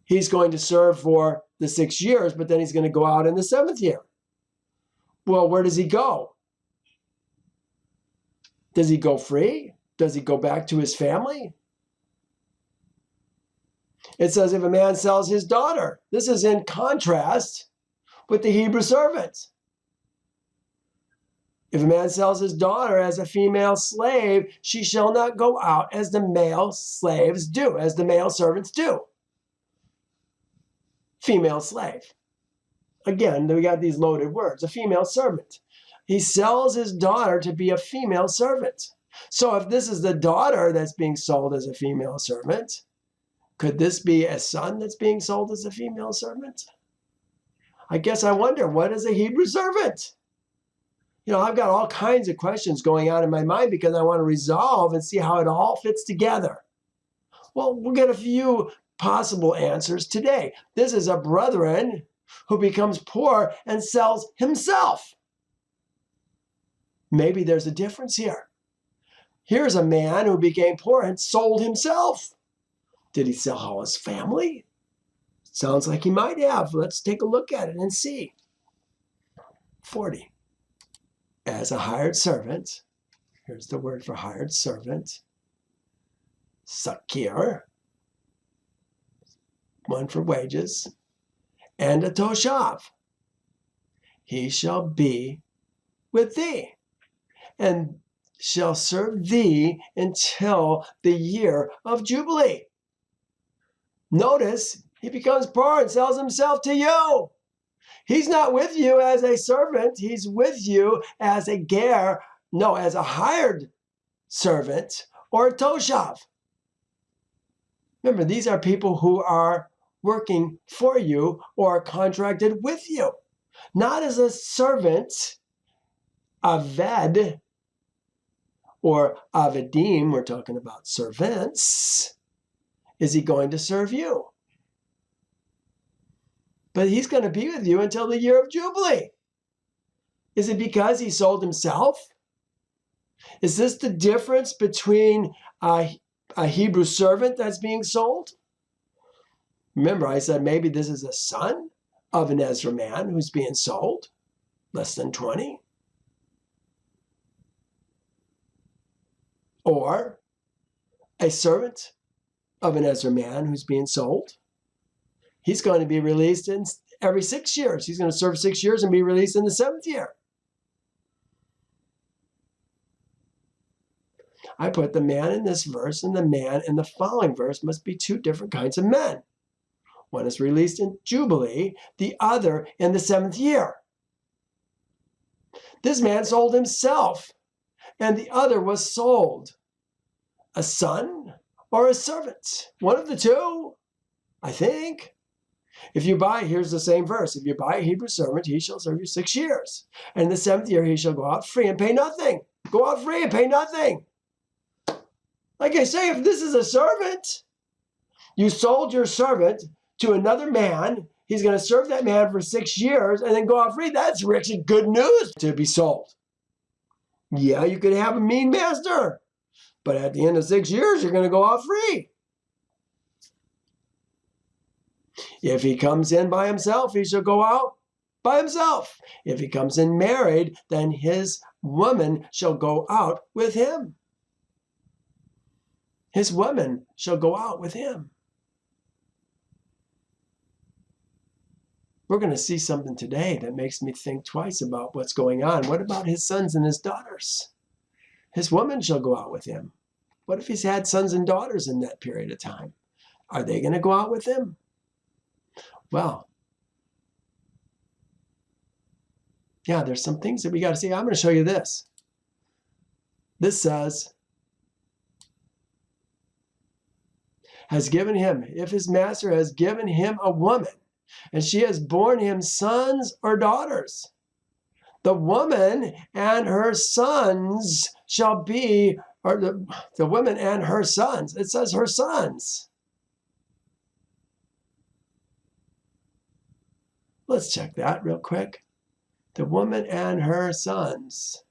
he's going to serve for the 6 years, but then he's going to go out in the 7th year. Well, where does he go? Does he go free? Does he go back to his family? It says if a man sells his daughter. This is in contrast with the Hebrew servant. If a man sells his daughter as a female slave, she shall not go out as the male slaves do, as the male servants do. Female slave. Again, we got these loaded words. A female servant. He sells his daughter to be a female servant. So if this is the daughter that's being sold as a female servant, could this be a son that's being sold as a female servant? I guess I wonder, what is a Hebrew servant? You know, I've got all kinds of questions going on in my mind because I want to resolve and see how it all fits together. Well, we'll get a few possible answers today. This is a brethren who becomes poor and sells himself. Maybe there's a difference here. Here's a man who became poor and sold himself. Did he sell all his family? Sounds like he might have. Let's take a look at it and see. 40. As a hired servant, here's the word for hired servant, sakir, one for wages, and a toshav. He shall be with thee, and shall serve thee until the year of Jubilee. Notice, he becomes poor and sells himself to you. He's not with you as a servant. He's with you as a as a hired servant or a toshav. Remember, these are people who are working for you or contracted with you. Not as a servant, aved, or avedim, we're talking about servants. Is he going to serve you? But he's going to be with you until the year of Jubilee. Is it because he sold himself? Is this the difference between a Hebrew servant that's being sold? Remember, I said maybe this is a son of an Ezra man who's being sold, less than 20. Or a servant of an Ezra man who's being sold. He's going to be released in every 6 years. He's going to serve 6 years and be released in the 7th year. I put the man in this verse and the man in the following verse must be two different kinds of men. One is released in Jubilee, the other in the 7th year. This man sold himself, and the other was sold. A son or a servant? One of the two, I think. If you buy, here's the same verse. If you buy a Hebrew servant, he shall serve you 6 years. And in the 7th year, he shall go out free and pay nothing. Go out free and pay nothing. Like I say, if this is a servant, you sold your servant to another man, he's going to serve that man for 6 years and then go out free. That's rich and good news to be sold. Yeah, you could have a mean master, but at the end of 6 years, you're going to go out free. If he comes in by himself, he shall go out by himself. If he comes in married, then his woman shall go out with him. His woman shall go out with him. We're going to see something today that makes me think twice about what's going on. What about his sons and his daughters? His woman shall go out with him. What if he's had sons and daughters in that period of time? Are they going to go out with him? Well, yeah, there's some things that we got to see. I'm going to show you this. This says, has given him, if his master has given him a woman, and she has borne him sons or daughters, the woman and her sons shall be, or the woman and her sons. It says her sons. Let's check that real quick. The woman and her sons.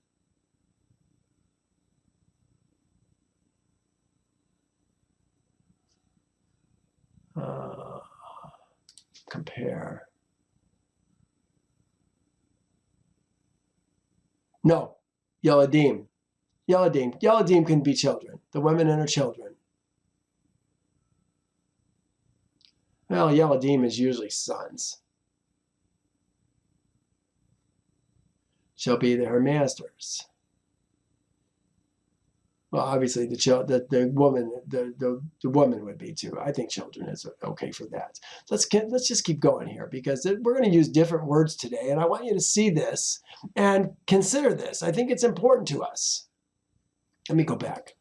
Compare. No, Yeladim. Yeladim can be children. The women and her children. Well, Yeladim is usually sons. Shall be her masters. Well, obviously the woman would be too. I think children is okay for that. Let's just keep going here because we're going to use different words today, and I want you to see this and consider this. I think it's important to us. Let me go back.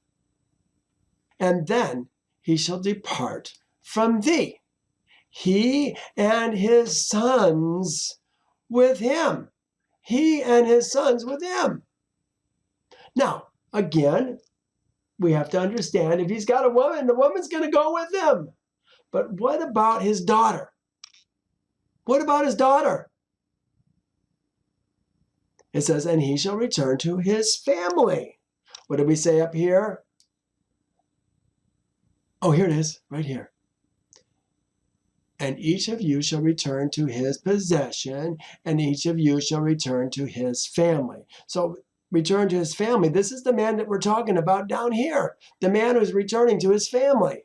And then he shall depart from thee, he and his sons with him. He and his sons with him. Now, again, we have to understand if he's got a woman, the woman's going to go with him. But what about his daughter? What about his daughter? It says, and he shall return to his family. What did we say up here? Oh, here it is, right here. And each of you shall return to his possession, and each of you shall return to his family. So return to his family. This is the man that we're talking about down here. The man who's returning to his family.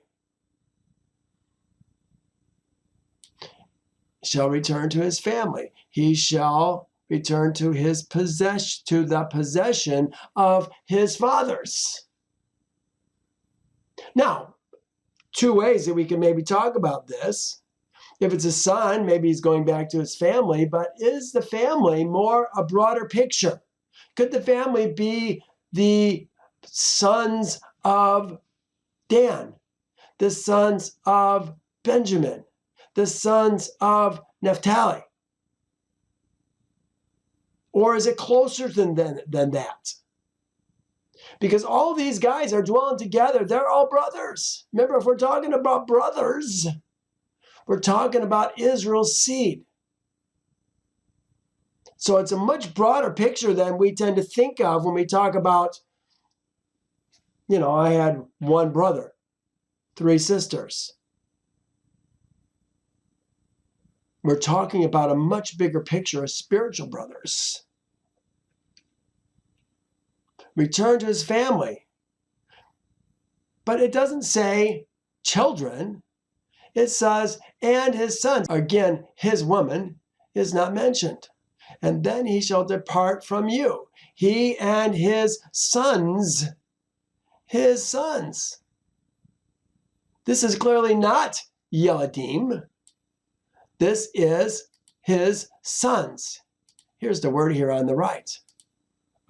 Shall return to his family. He shall return to his possession, to the possession of his fathers. Now, two ways that we can maybe talk about this. If it's a son, maybe he's going back to his family, but is the family more a broader picture? Could the family be the sons of Dan, the sons of Benjamin, the sons of Naphtali? Or is it closer than that? Because all these guys are dwelling together. They're all brothers. Remember, if we're talking about brothers, we're talking about Israel's seed. So it's a much broader picture than we tend to think of when we talk about, I had one brother, 3 sisters. We're talking about a much bigger picture of spiritual brothers. Return to his family. But it doesn't say children. It says, and his sons. Again, his woman is not mentioned. And then he shall depart from you, he and his sons his sons. This is clearly not Yeladim. This is his sons. Here's the word here on the right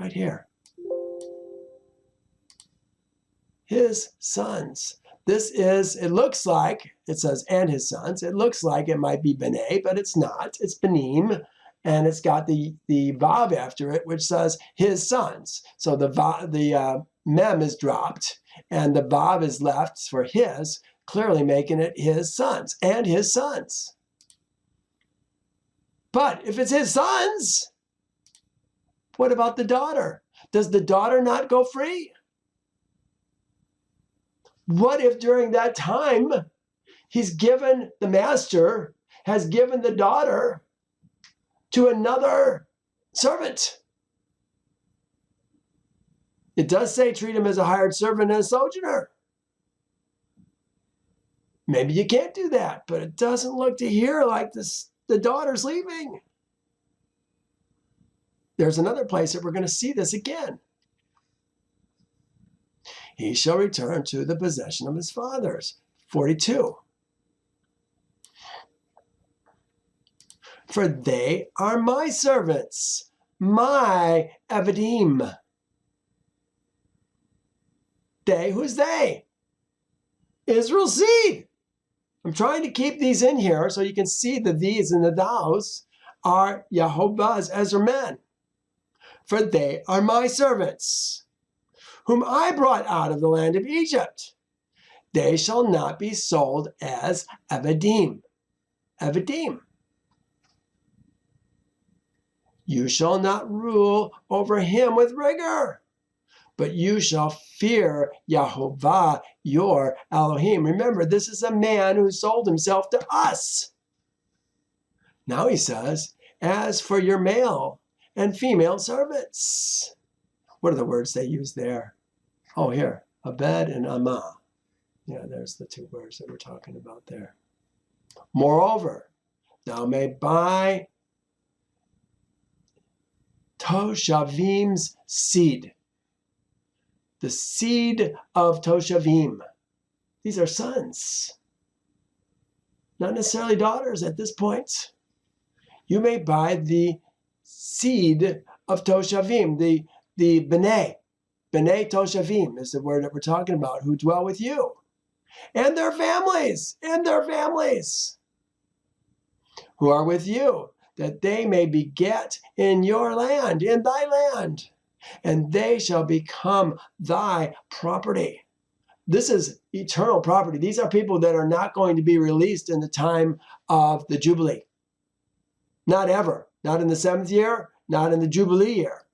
here. His sons. This is, it looks like, it says, and his sons. It looks like it might be B'nai, but it's not. It's Benim, and it's got the Vav after it, which says his sons. So the Mem is dropped, and the Vav is left for his, clearly making it his sons, and his sons. But if it's his sons, what about the daughter? Does the daughter not go free? What if during that time the master has given the daughter to another servant? It does say treat him as a hired servant and a sojourner. Maybe you can't do that, but it doesn't look to here like the daughter's leaving. There's another place that we're going to see this again. He shall return to the possession of his fathers. 42. For they are my servants, my Avadim. They, who's they? Israel's seed. I'm trying to keep these in here so you can see that these and the thous are Yehovah's Ezra men. For they are my servants, whom I brought out of the land of Egypt. They shall not be sold as Avadim. Avadim. You shall not rule over him with rigor, but you shall fear Yehovah, your Elohim. Remember, this is a man who sold himself to us. Now he says, as for your male and female servants. What are the words they use there? Oh, here, Abed and Amah. Yeah, there's the two words that we're talking about there. Moreover, thou may buy Toshavim's seed. The seed of Toshavim. These are sons. Not necessarily daughters at this point. You may buy the seed of Toshavim, the B'nai. B'nai Toshavim is the word that we're talking about, who dwell with you. And their families, who are with you, that they may beget in your land, in thy land, and they shall become thy property. This is eternal property. These are people that are not going to be released in the time of the Jubilee. Not ever. Not in the 7th year, not in the Jubilee year.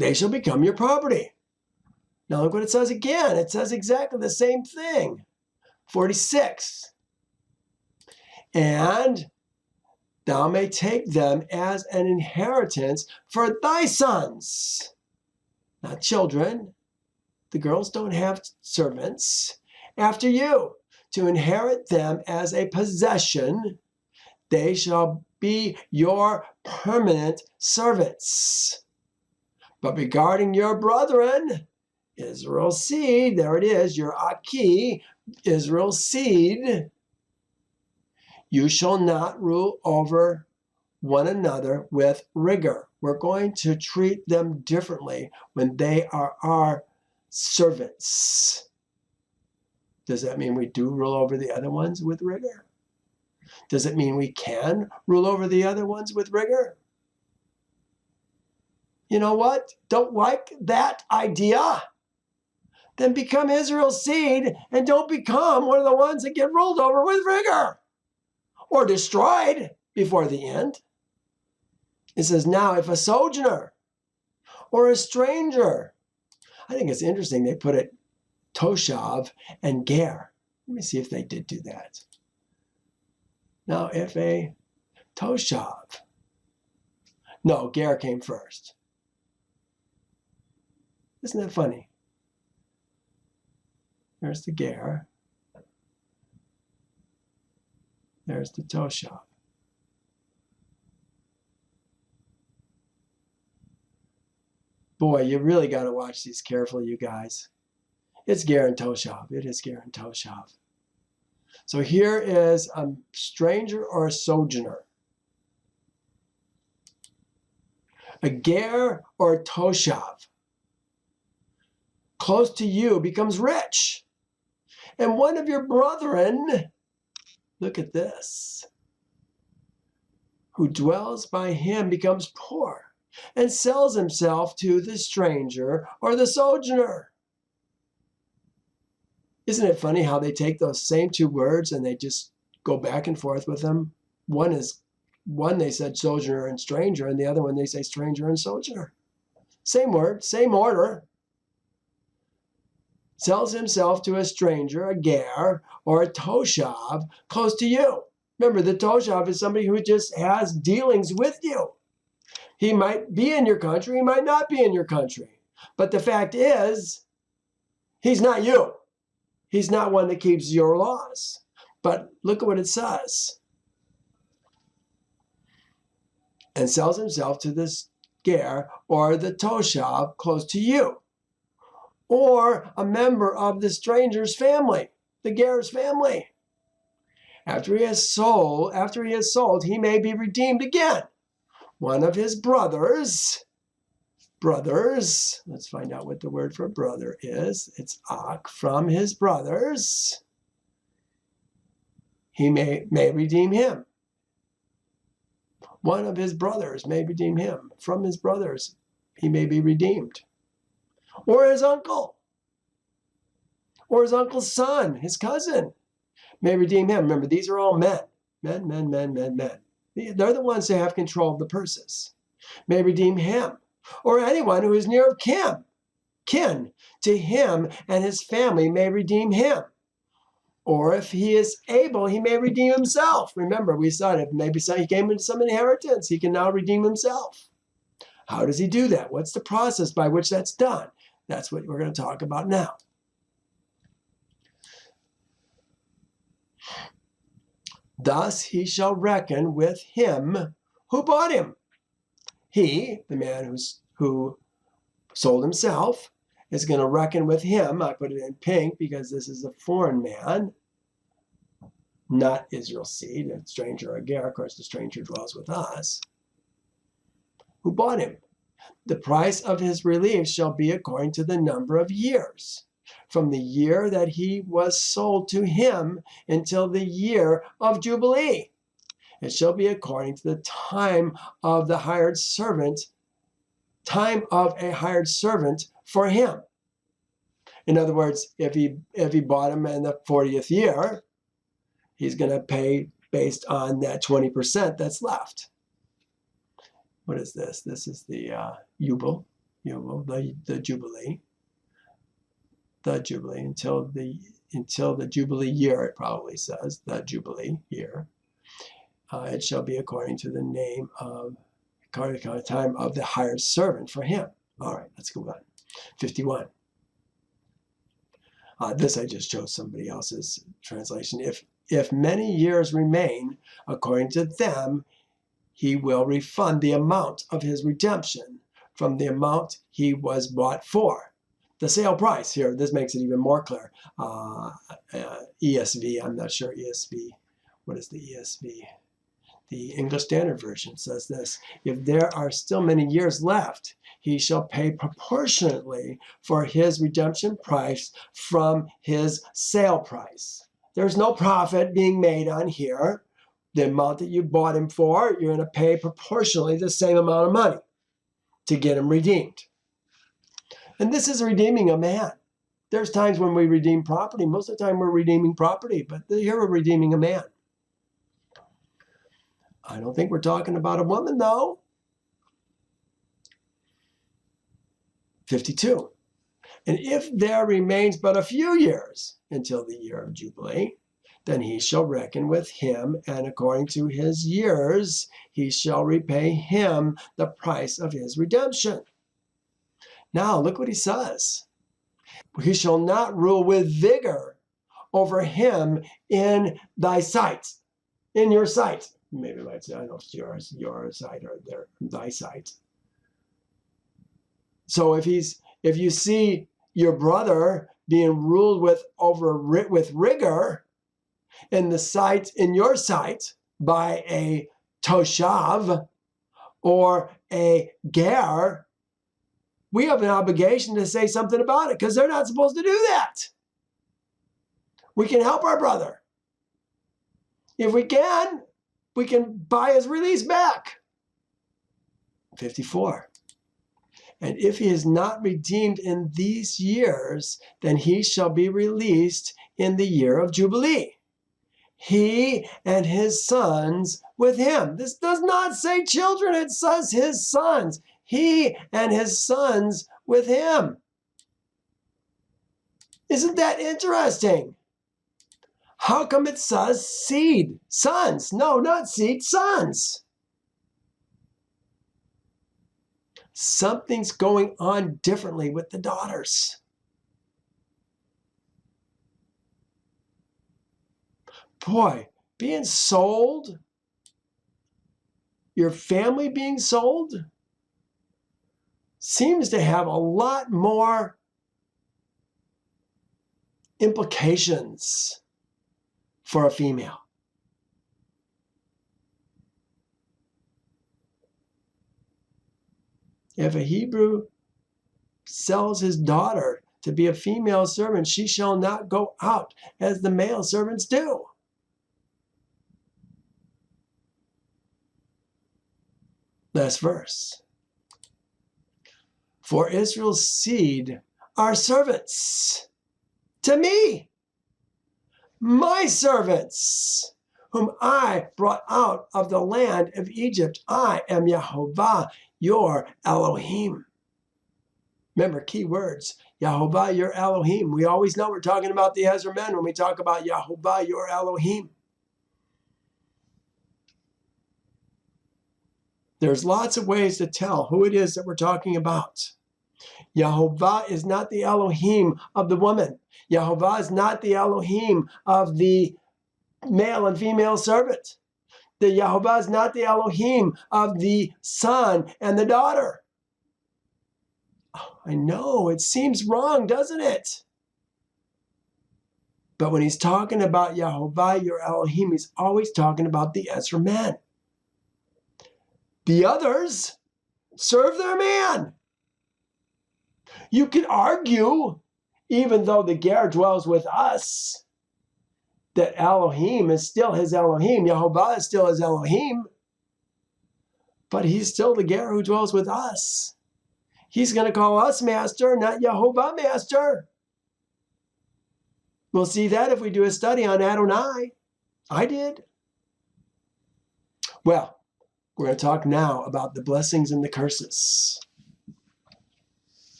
They shall become your property. Now look what it says again. It says exactly the same thing. 46. And thou may take them as an inheritance for thy sons. Not children. The girls don't have servants. After you, to inherit them as a possession, they shall be your permanent servants. But regarding your brethren, Israel's seed, there it is, your Aki, Israel's seed, you shall not rule over one another with rigor. We're going to treat them differently when they are our servants. Does that mean we do rule over the other ones with rigor? Does it mean we can rule over the other ones with rigor? You know what? Don't like that idea? Then become Israel's seed and don't become one of the ones that get ruled over with rigor or destroyed before the end. It says, now if a sojourner or a stranger, I think it's interesting they put it Toshav and Ger. Let me see if they did do that. Now if a Toshav, no, Ger came first. Isn't that funny? There's the Ger. There's the Toshav. Boy, you really got to watch these carefully, you guys. It's ger and toshav. It is ger and toshav. So here is a stranger or a sojourner. A ger or a toshav close to you becomes rich. And one of your brethren, look at this, who dwells by him becomes poor and sells himself to the stranger or the sojourner. Isn't it funny how they take those same two words and they just go back and forth with them? One they said sojourner and stranger, and the other one they say stranger and sojourner. Same word, same order. Sells himself to a stranger, a ger, or a toshav close to you. Remember, the toshav is somebody who just has dealings with you. He might be in your country, he might not be in your country. But the fact is, he's not you. He's not one that keeps your laws. But look at what it says. And sells himself to this ger or the toshav close to you, or a member of the stranger's family, the ger's family. After he has sold, he may be redeemed again. One of his brothers, let's find out what the word for brother is. It's ak, from his brothers, he may redeem him. One of his brothers may redeem him. From his brothers, he may be redeemed. Or his uncle. Or his uncle's son, his cousin, may redeem him. Remember, these are all men. Men. They're the ones that have control of the purses. May redeem him. Or anyone who is near of kin to him and his family may redeem him. Or if he is able, he may redeem himself. Remember, we saw it. If maybe he came into some inheritance, he can now redeem himself. How does he do that? What's the process by which that's done? That's what we're going to talk about now. Thus he shall reckon with him who bought him. He, the man who sold himself, is going to reckon with him. I put it in pink because this is a foreign man, not Israel's seed, a stranger or a ger. Of course, the stranger dwells with us. Who bought him? The price of his relief shall be according to the number of years, from the year that he was sold to him until the year of Jubilee. It shall be according to the time of a hired servant for him. In other words, if he bought him in the 40th year, he's going to pay based on that 20% that's left. What is this? This is the Jubilee, the Jubilee. The Jubilee until the Jubilee year, it probably says, the Jubilee year. It shall be according to the time of the hired servant for him. All right, let's go on. 51. This I just chose somebody else's translation. If many years remain, according to them, he will refund the amount of his redemption from the amount he was bought for. The sale price here, this makes it even more clear. ESV, I'm not sure ESV. What is the ESV? The English Standard Version says this: if there are still many years left, he shall pay proportionately for his redemption price from his sale price. There's no profit being made on here. The amount that you bought him for, you're going to pay proportionally the same amount of money to get him redeemed. And this is redeeming a man. There's times when we redeem property. Most of the time we're redeeming property, but here we're redeeming a man. I don't think we're talking about a woman, though. 52. And if there remains but a few years until the year of Jubilee, then he shall reckon with him, and according to his years, he shall repay him the price of his redemption. Now, look what he says. He shall not rule with vigor over him in thy sight, in your sight. Maybe I might say, I don't know if it's your sight or thy sight. So if you see your brother being ruled with rigor in your sight by a toshav or a ger, we have an obligation to say something about it because they're not supposed to do that. We can help our brother. If we can buy his release back. 54. And if he is not redeemed in these years, then he shall be released in the year of Jubilee, he and his sons with him. This does not say children, it says his sons. He and his sons with him. Isn't that interesting? How come it says seed? Sons. No, not seed, sons. Something's going on differently with the daughters. Boy, being sold, your family being sold, seems to have a lot more implications for a female. If a Hebrew sells his daughter to be a female servant, she shall not go out as the male servants do. Last verse. For Israel's seed are servants to me, my servants, whom I brought out of the land of Egypt. I am Yehovah, your Elohim. Remember, key words. Yehovah, your Elohim. We always know we're talking about the Ezra men when we talk about Yehovah, your Elohim. There's lots of ways to tell who it is that we're talking about. Yehovah is not the Elohim of the woman. Yehovah is not the Elohim of the male and female servant. The Yehovah is not the Elohim of the son and the daughter. Oh, I know, it seems wrong, doesn't it? But when he's talking about Yehovah, your Elohim, he's always talking about the Ezra men. The others serve their man. You could argue, even though the ger dwells with us, that Elohim is still his Elohim. Yehovah is still his Elohim. But he's still the ger who dwells with us. He's going to call us master, not Yehovah master. We'll see that if we do a study on Adonai. I did. Well, we're going to talk now about the blessings and the curses.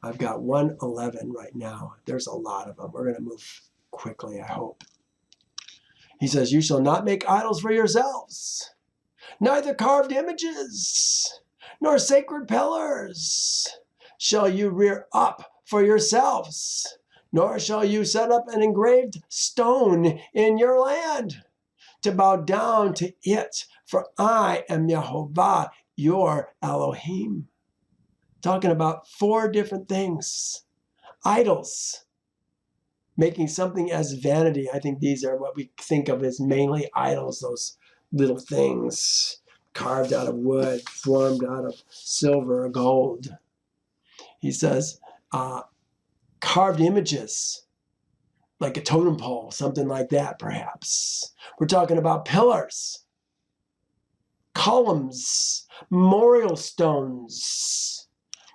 I've got 111 right now. There's a lot of them. We're going to move quickly, I hope. He says, you shall not make idols for yourselves, neither carved images, nor sacred pillars shall you rear up for yourselves, nor shall you set up an engraved stone in your land to bow down to it, for I am Yehovah, your Elohim. Talking about 4 different things. Idols. Making something as vanity. I think these are what we think of as mainly idols, those little things carved out of wood, formed out of silver or gold. He says, carved images, like a totem pole, something like that, perhaps. We're talking about pillars, columns, memorial stones,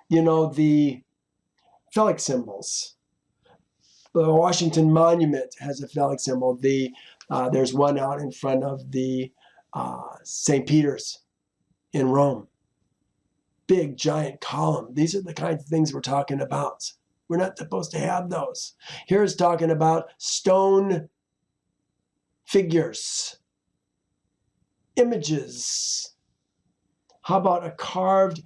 you know, the phallic symbols. The Washington Monument has a phallic symbol. There's one out in front of the St. Peter's in Rome. Big, giant column. These are the kinds of things we're talking about. We're not supposed to have those. Here's talking about stone figures, images. How about a carved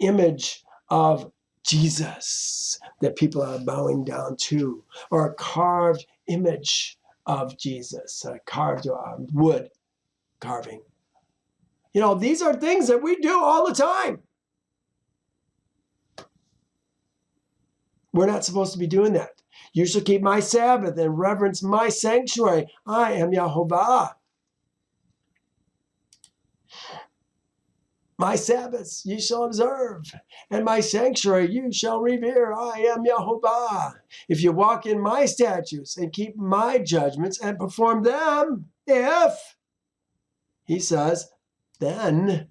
image of Jesus that people are bowing down to, or a carved image of Jesus, a carved wood carving? You know, these are things that we do all the time. We're not supposed to be doing that. You shall keep my Sabbath and reverence my sanctuary. I am Yehovah. My Sabbaths ye shall observe, and my sanctuary you shall revere. I am Yehovah. If you walk in my statutes and keep my judgments and perform them, if, he says, then,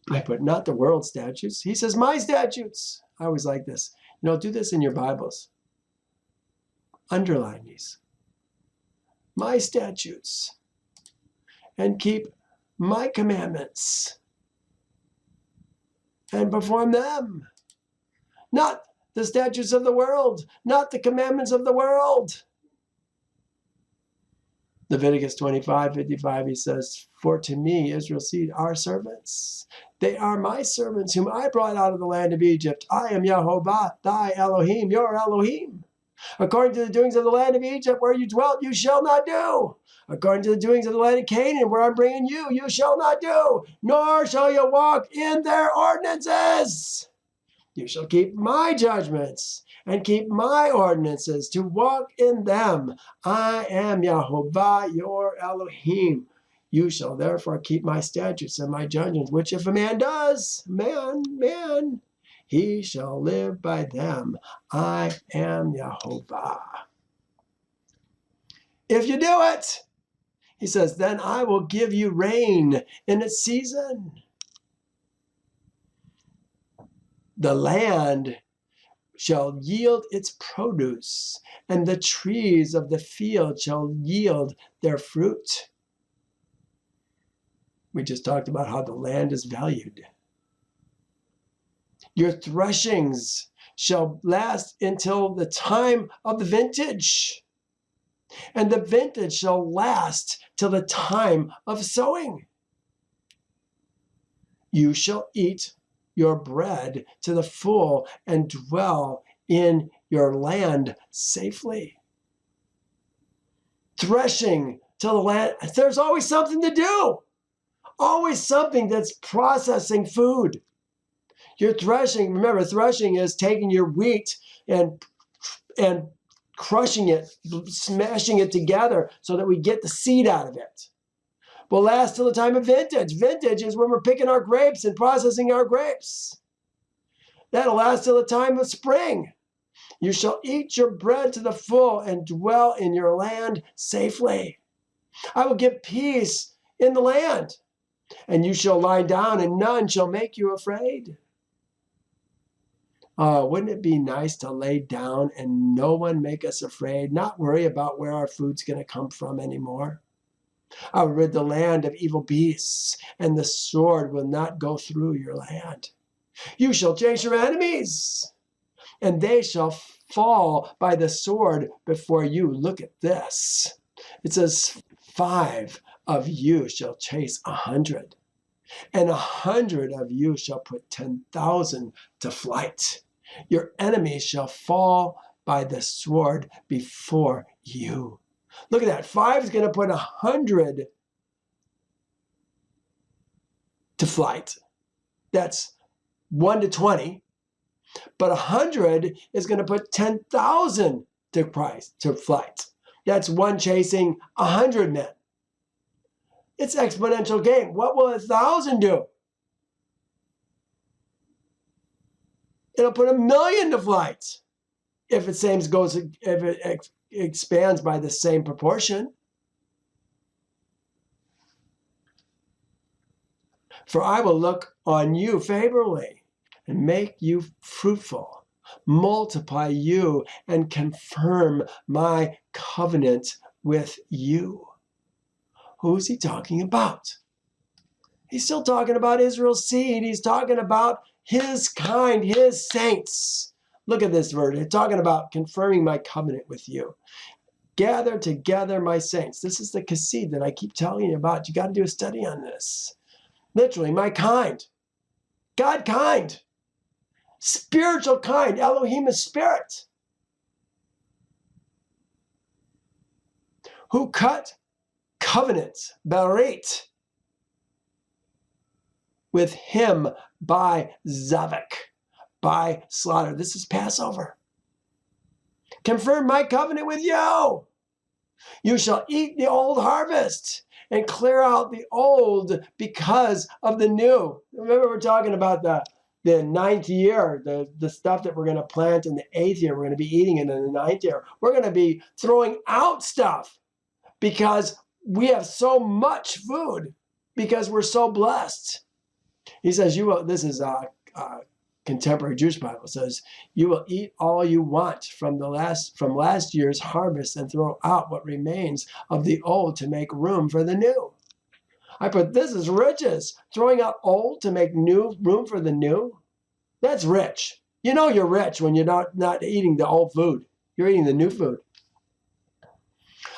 I put not the world's statutes. He says my statutes. I always like this. Do this in your Bibles. Underline these. My statutes. And keep my commandments and perform them. Not the statutes of the world, not the commandments of the world. Leviticus 25:55, he says, for to me, Israel's seed, are servants. They are my servants, whom I brought out of the land of Egypt. I am Yehovah, thy Elohim, your Elohim. According to the doings of the land of Egypt, where you dwelt, you shall not do. According to the doings of the land of Canaan, where I'm bringing you, you shall not do. Nor shall you walk in their ordinances. You shall keep my judgments and keep my ordinances to walk in them. I am Yehovah, your Elohim. You shall therefore keep my statutes and my judgments, which if a man does, man, he shall live by them. I am Yehovah. If you do it, he says, then I will give you rain in its season. The land shall yield its produce, and the trees of the field shall yield their fruit. We just talked about how the land is valued. Your threshings shall last until the time of the vintage, and the vintage shall last till the time of sowing. You shall eat your bread to the full and dwell in your land safely. Threshing till the land, there's always something to do. Always something that's processing food. You're threshing, remember, threshing is taking your wheat and crushing it, smashing it together so that we get the seed out of it. Will last till the time of vintage. Vintage is when we're picking our grapes and processing our grapes. That'll last till the time of spring. You shall eat your bread to the full and dwell in your land safely. I will give peace in the land, and you shall lie down, and none shall make you afraid. Wouldn't it be nice to lay down and no one make us afraid, not worry about where our food's going to come from anymore? I will rid the land of evil beasts, and the sword will not go through your land. You shall chase your enemies, and they shall fall by the sword before you. Look at this. It says 5 of you shall chase 100, and 100 of you shall put 10,000 to flight. Your enemies shall fall by the sword before you. Look at that. 5 is going to put 100 to flight. That's 1 to 20. But 100 is going to put 10,000 to flight. That's 1 chasing 100 men. It's exponential game. What will 1,000 do? It'll put 1,000,000 to flight if it expands by the same proportion. For I will look on you favorably and make you fruitful, multiply you, and confirm my covenant with you. Who's he talking about? He's still talking about Israel's seed. He's talking about his kind, his saints. Look at this verse. He's talking about confirming my covenant with you. Gather together my saints. This is the Kassid that I keep telling you about. You got to do a study on this. Literally, my kind. God kind. Spiritual kind. Elohim is spirit. Who cut covenants, berit, with him by Zavak, by slaughter. This is Passover. Confirm my covenant with you. You shall eat the old harvest and clear out the old because of the new. Remember, we're talking about the ninth year, the stuff that we're going to plant in the 8th year. We're going to be eating it in the 9th year. We're going to be throwing out stuff because we have so much food, because we're so blessed. He says, you will, this is contemporary Jewish Bible says, you will eat all you want from last year's harvest and throw out what remains of the old to make room for the new. I put, this is riches. Throwing out old to make room for the new. That's rich. You know you're rich when you're not eating the old food. You're eating the new food.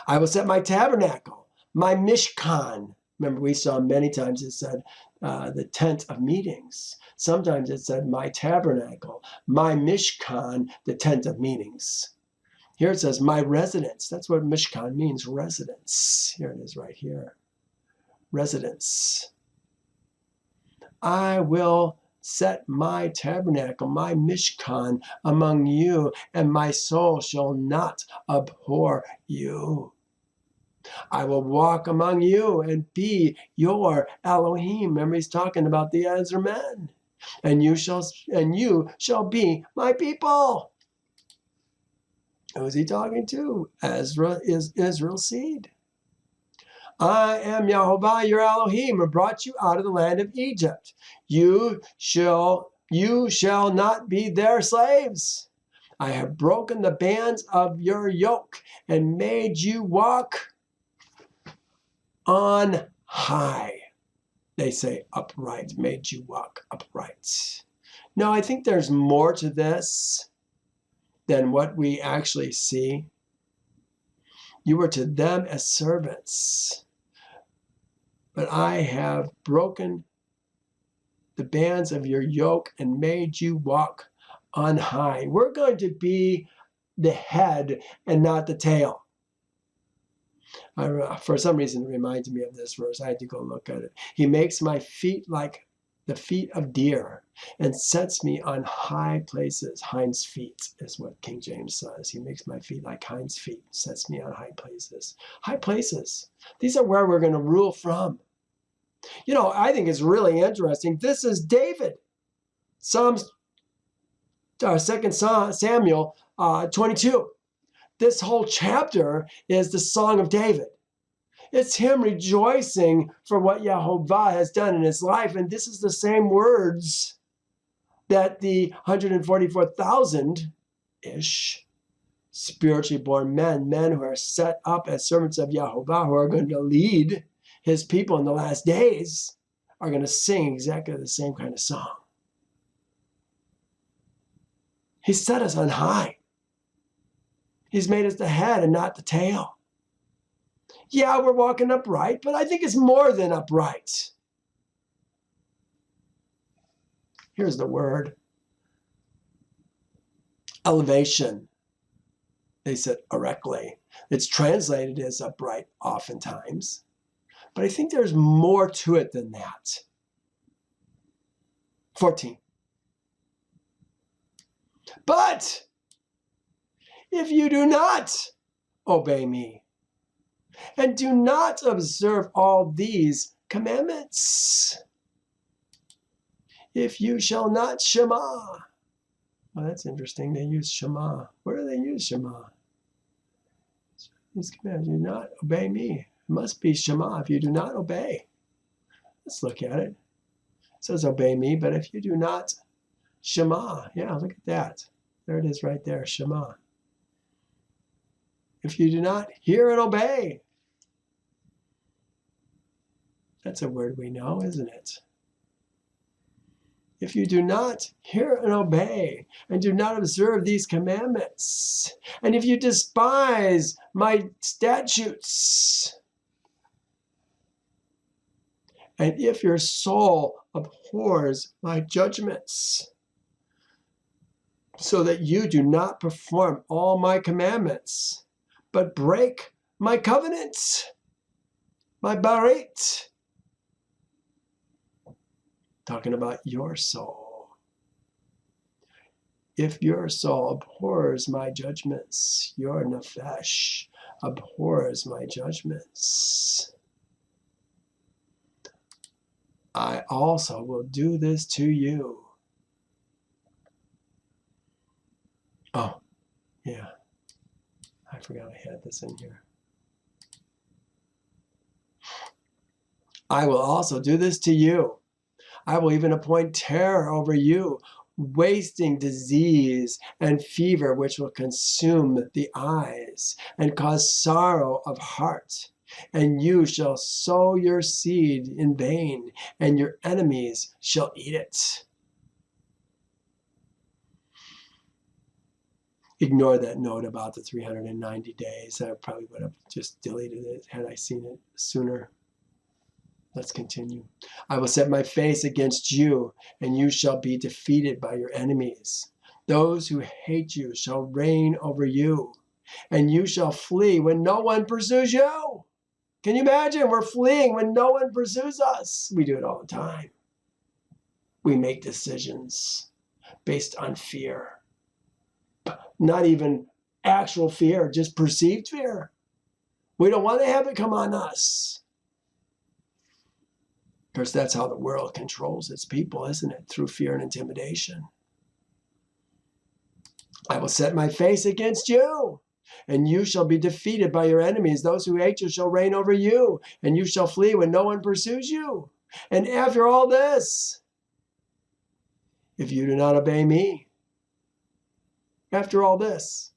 I will set my tabernacle, my mishkan. Remember, we saw many times it said the tent of meetings. Sometimes it said my tabernacle, my mishkan, the tent of meetings. Here it says my residence. That's what mishkan means, residence. Here it is right here. Residence. I will set my tabernacle, my mishkan among you, and my soul shall not abhor you. I will walk among you and be your Elohim. Remember, he's talking about the Ezra men. And you shall be my people. Who is he talking to? Ezra is Israel's seed. I am Yehovah, your Elohim, who brought you out of the land of Egypt. You shall not be their slaves. I have broken the bands of your yoke and made you walk on high. They say upright, made you walk upright. No, I think there's more to this than what we actually see. You were to them as servants, but I have broken the bands of your yoke and made you walk on high. We're going to be the head and not the tail. For some reason, it reminds me of this verse. I had to go look at it. He makes my feet like the feet of deer and sets me on high places. Hinds feet is what King James says. He makes my feet like hinds feet, sets me on high places. High places. These are where we're going to rule from. You know, I think it's really interesting. This is David. Psalms, 2 Samuel 22. This whole chapter is the Song of David. It's him rejoicing for what Yehovah has done in his life. And this is the same words that the 144,000-ish spiritually born men who are set up as servants of Yehovah, who are going to lead his people in the last days, are going to sing exactly the same kind of song. He set us on high. He's made us the head and not the tail. Yeah, we're walking upright, but I think it's more than upright. Here's the word. Elevation. They said erectly. It's translated as upright oftentimes, but I think there's more to it than that. 14. But if you do not obey me and do not observe all these commandments, if you shall not Shema. Well, that's interesting. They use Shema. Where do they use Shema? These commands, do not obey me. It must be Shema if you do not obey. Let's look at it. It says obey me, but if you do not Shema. Yeah, look at that. There it is right there, Shema. If you do not hear and obey. That's a word we know, isn't it? If you do not hear and obey, and do not observe these commandments, and if you despise my statutes, and if your soul abhors my judgments, so that you do not perform all my commandments, but break my covenants, my barit, talking about your soul. if your soul abhors my judgments, your nefesh abhors my judgments, I also will do this to you. Oh, yeah. I forgot I had this in here. I will also do this to you. I will even appoint terror over you, wasting disease and fever, which will consume the eyes and cause sorrow of heart. And you shall sow your seed in vain, and your enemies shall eat it. Ignore that note about the 390 days. I probably would have just deleted it had I seen it sooner. Let's continue. I will set my face against you, and you shall be defeated by your enemies. Those who hate you shall reign over you, and you shall flee when no one pursues you. Can you imagine? We're fleeing when no one pursues us. We do it all the time. We make decisions based on fear. Not even actual fear, just perceived fear. We don't want to have it come on us. Of course, that's how the world controls its people, isn't it? Through fear and intimidation. I will set my face against you, and you shall be defeated by your enemies. Those who hate you shall reign over you, and you shall flee when no one pursues you. And after all this, if you do not obey me, after all this,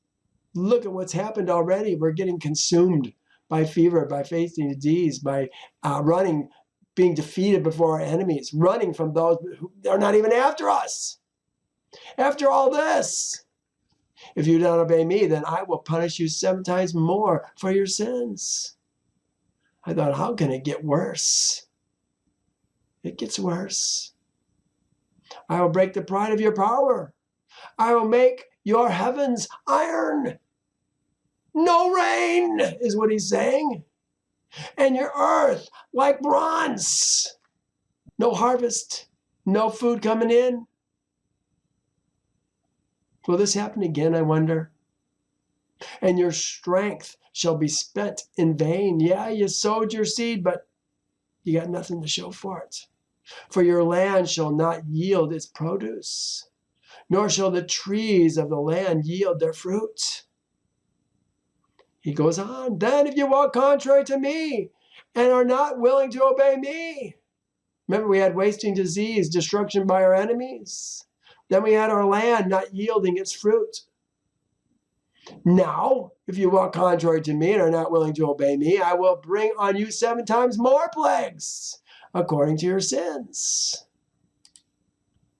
look at what's happened already. We're getting consumed by fever, by facing disease, by running, being defeated before our enemies, running from those who are not even after us. After all this, if you don't obey me, then I will punish you 7 times more for your sins. I thought, how can it get worse? It gets worse. I will break the pride of your power. I will make your heavens iron. No rain is what he's saying. And your earth like bronze. No harvest, no food coming in. Will this happen again, I wonder? And your strength shall be spent in vain. Yeah, you sowed your seed, but you got nothing to show for it. For your land shall not yield its produce, nor shall the trees of the land yield their fruit. He goes on, then if you walk contrary to me and are not willing to obey me. Remember, we had wasting disease, destruction by our enemies. Then we had our land not yielding its fruit. Now, if you walk contrary to me and are not willing to obey me, I will bring on you 7 times more plagues according to your sins.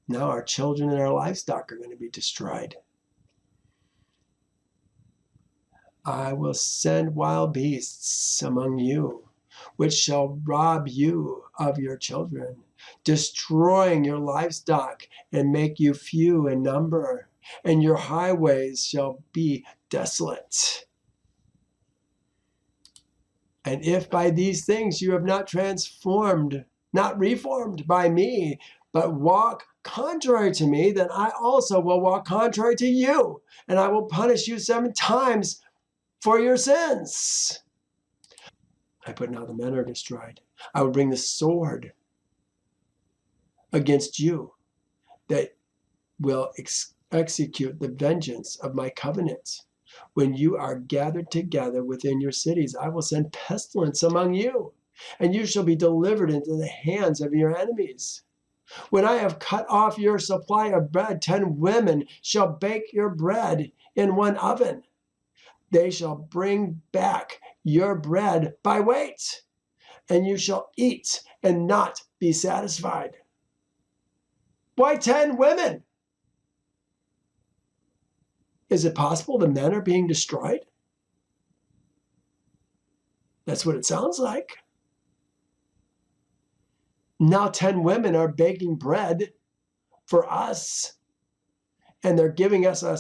Now our children and our livestock are going to be destroyed. I will send wild beasts among you, which shall rob you of your children, destroying your livestock and make you few in number, and your highways shall be desolate. And if by these things you have not reformed by me, but walk contrary to me, then I also will walk contrary to you, and I will punish you 7 times for your sins. I put now the men are destroyed. I will bring the sword against you that will execute the vengeance of my covenant. When you are gathered together within your cities, I will send pestilence among you, and you shall be delivered into the hands of your enemies. When I have cut off your supply of bread, 10 women shall bake your bread in one oven. They shall bring back your bread by weight, and you shall eat and not be satisfied. Why 10 women? Is it possible the men are being destroyed? That's what it sounds like. Now 10 women are baking bread for us, and they're giving us a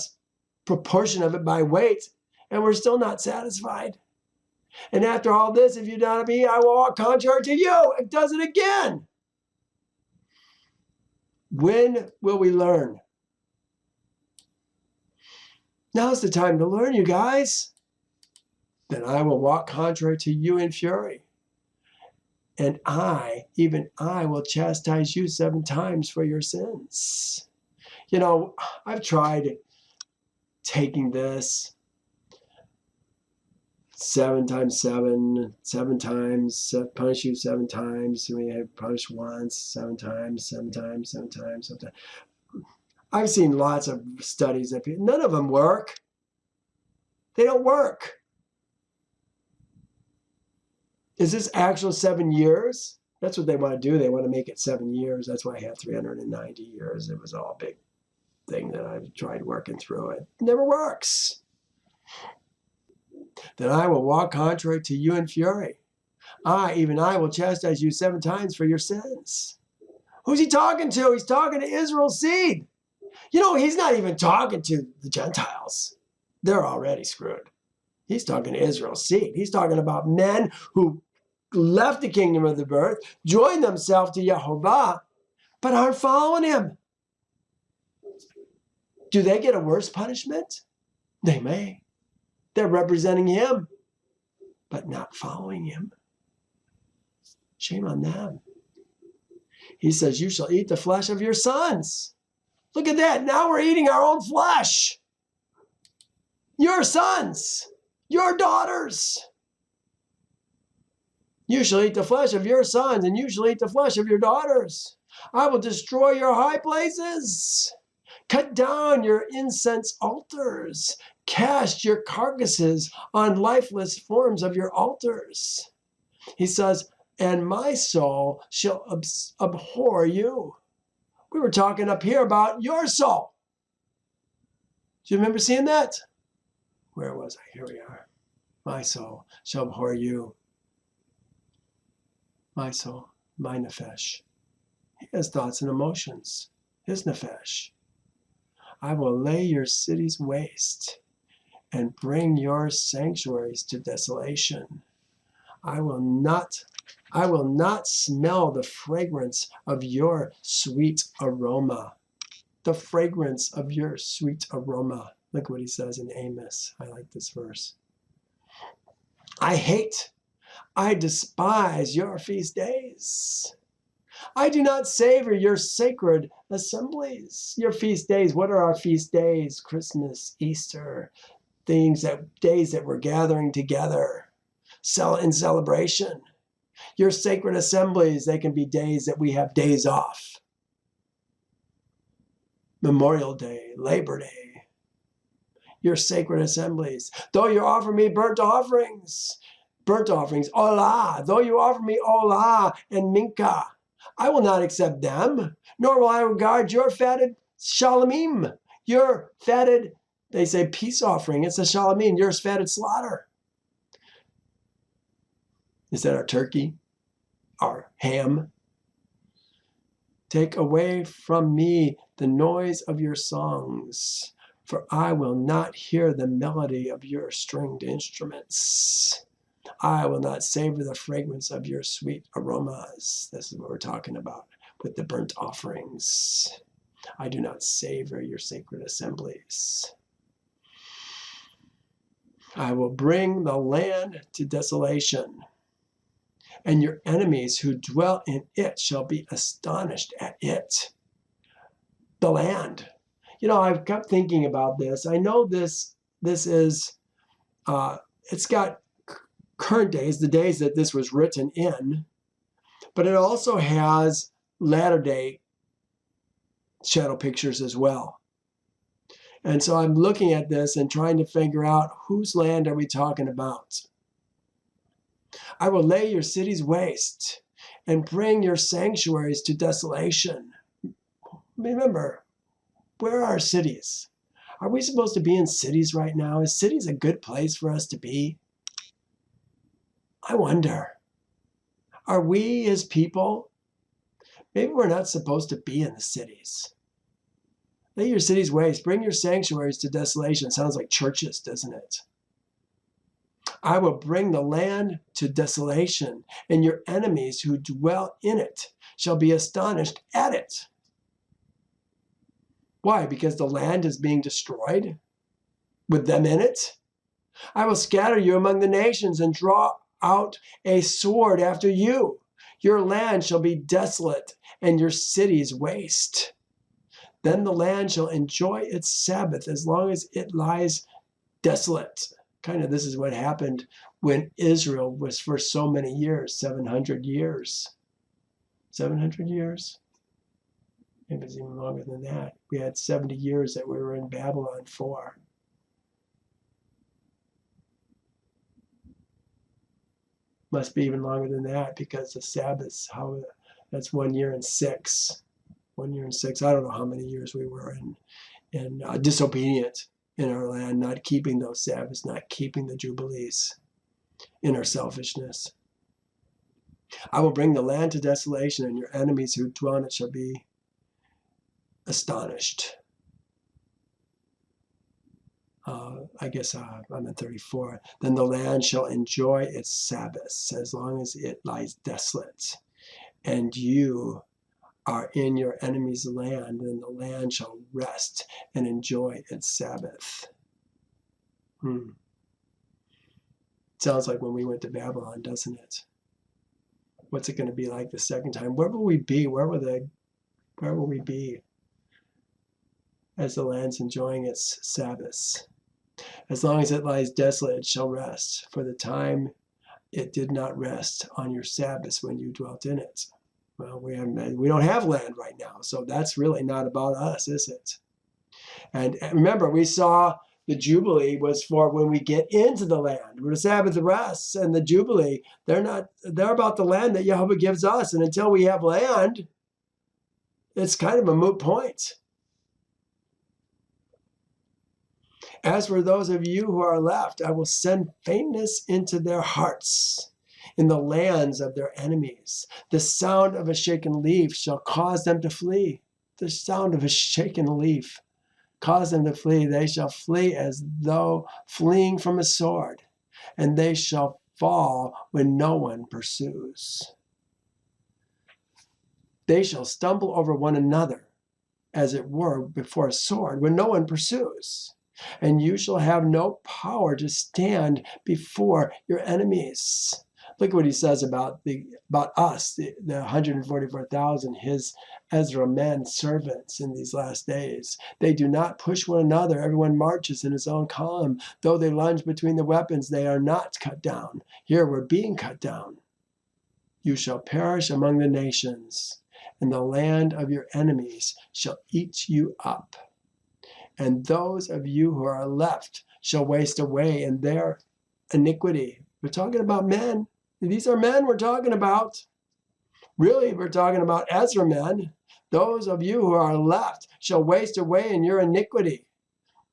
proportion of it by weight, and we're still not satisfied. And after all this, if you don't obey me, I will walk contrary to you. It does it again. When will we learn Now's the time to learn, you guys. Then I will walk contrary to you in fury. And I, even I, will chastise you 7 times for your sins. You know, I've tried taking this 7 times 7, 7 times, punish you 7 times. We have punished once, 7 times, 7 times, 7 times, 7 times. I've seen lots of studies that none of them work. They don't work. Is this actual 7 years? That's what they want to do. They want to make it 7 years. That's why I had 390 years. It was all a big thing that I've tried working through. It never works. Then I will walk contrary to you in fury. Even I, will chastise you 7 times for your sins. Who's he talking to? He's talking to Israel's seed. You know, he's not even talking to the Gentiles. They're already screwed. He's talking to Israel's seed. He's talking about men who left the kingdom of the birth, joined themselves to Yehovah, but aren't following him. Do they get a worse punishment? They may. They're representing him, but not following him. Shame on them. He says, you shall eat the flesh of your sons. Look at that. Now we're eating our own flesh. Your sons, your daughters. You shall eat the flesh of your sons, and you shall eat the flesh of your daughters. I will destroy your high places. Cut down your incense altars. Cast your carcasses on lifeless forms of your altars. He says, and my soul shall abhor you. We were talking up here about your soul. Do you remember seeing that? Where was I? Here we are. My soul shall abhor you. My soul, my nefesh. He has thoughts and emotions. His nefesh. I will lay your cities waste and bring your sanctuaries to desolation. I will not smell the fragrance of your sweet aroma. The fragrance of your sweet aroma. Look what he says in Amos. I like this verse. I despise your feast days. I do not savor your sacred assemblies. Your feast days. What are our feast days? Christmas, Easter, days that we're gathering together in celebration. Your sacred assemblies, they can be days that we have days off. Memorial Day, Labor Day. Your sacred assemblies. Though you offer me burnt offerings, olah. Though you offer me olah and minka, I will not accept them, nor will I regard your fatted shalamim, your fatted, they say peace offering. It's a shalamim, your fatted slaughter. Is that our turkey? Our ham? Take away from me the noise of your songs, for I will not hear the melody of your stringed instruments. I will not savor the fragrance of your sweet aromas. This is what we're talking about with the burnt offerings. I do not savor your sacred assemblies. I will bring the land to desolation, and your enemies who dwell in it shall be astonished at it. The land. You know, I've kept thinking about this. I know this is, it's got current days, the days that this was written in, but it also has latter day shadow pictures as well. And so I'm looking at this and trying to figure out whose land are we talking about. I will lay your cities waste and bring your sanctuaries to desolation. Remember, where are our cities? Are we supposed to be in cities right now? Is cities a good place for us to be? I wonder, are we as people, maybe we're not supposed to be in the cities. Lay your cities waste, bring your sanctuaries to desolation. Sounds like churches, doesn't it? I will bring the land to desolation, and your enemies who dwell in it shall be astonished at it. Why? Because the land is being destroyed? with them in it. I will scatter you among the nations and draw out a sword after you. Your land shall be desolate and your cities waste. Then the land shall enjoy its Sabbath as long as it lies desolate. Kind of this is what happened when Israel was for so many years, 700 years. 700 years? Maybe it's even longer than that. We had 70 years that we were in Babylon for. Must be even longer than that because the Sabbaths, that's 1 year and 6. 1 year and 6. I don't know how many years we were in disobedient in our land, not keeping those Sabbaths, not keeping the Jubilees in our selfishness. I will bring the land to desolation, and your enemies who dwell in it shall be astonished. I guess I'm at 34. Then the land shall enjoy its Sabbaths as long as it lies desolate. And you are in your enemy's land, and the land shall rest and enjoy its Sabbath. Sounds like when we went to Babylon, doesn't it? What's it going to be like the second time? Where will we be? Where will we be as the land's enjoying its Sabbaths? As long as it lies desolate, it shall rest. For the time it did not rest on your Sabbaths when you dwelt in it. Well, we don't have land right now, so that's really not about us, is it? And remember, we saw the Jubilee was for when we get into the land. Where the Sabbath rests and the Jubilee, they're about the land that Yehovah gives us. And until we have land, it's kind of a moot point. As for those of you who are left, I will send faintness into their hearts in the lands of their enemies. The sound of a shaken leaf shall cause them to flee. The sound of a shaken leaf cause them to flee. They shall flee as though fleeing from a sword, and they shall fall when no one pursues. They shall stumble over one another, as it were, before a sword, when no one pursues. And you shall have no power to stand before your enemies. Look what he says about us, the 144,000, his Ezra men servants in these last days. They do not push one another. Everyone marches in his own column. Though they lunge between the weapons, they are not cut down. Here we're being cut down. You shall perish among the nations, and the land of your enemies shall eat you up. And those of you who are left shall waste away in their iniquity. We're talking about men. These are men we're talking about. Really, we're talking about Ezra men. Those of you who are left shall waste away in your iniquity,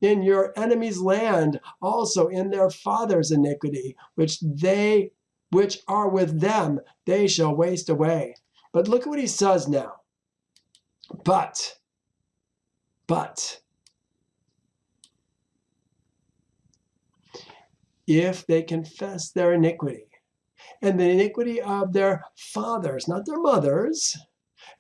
in your enemy's land, also in their father's iniquity, which are with them, they shall waste away. But look at what he says now. But, if they confess their iniquity and the iniquity of their fathers, not their mothers,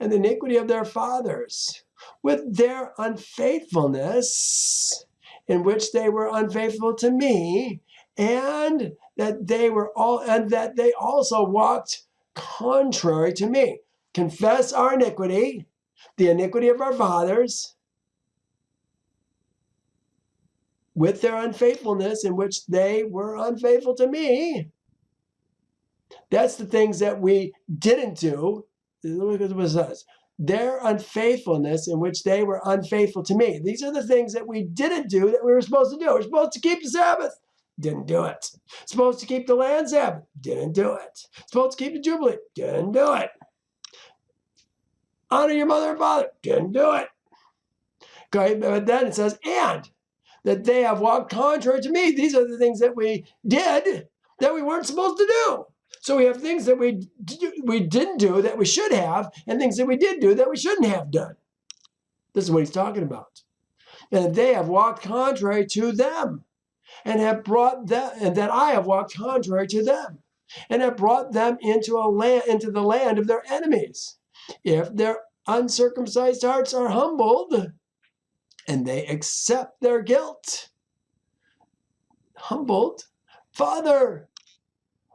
and the iniquity of their fathers, with their unfaithfulness, in which they were unfaithful to me, and that they also walked contrary to me. Confess our iniquity, the iniquity of our fathers, with their unfaithfulness in which they were unfaithful to me. That's the things that we didn't do. Look at what it says. Their unfaithfulness in which they were unfaithful to me. These are the things that we didn't do that we were supposed to do. We're supposed to keep the Sabbath. Didn't do it. Supposed to keep the land Sabbath. Didn't do it. Supposed to keep the Jubilee. Didn't do it. Honor your mother and father. Didn't do it. Okay, but then it says, and that they have walked contrary to me. These are the things that we did that we weren't supposed to do. So we have things that we didn't do that we should have, and things that we did do that we shouldn't have done. This is what he's talking about. And they have walked contrary to them, and have brought them, and that I have walked contrary to them, and have brought them into the land of their enemies. If their uncircumcised hearts are humbled, and they accept their guilt, humbled. Father,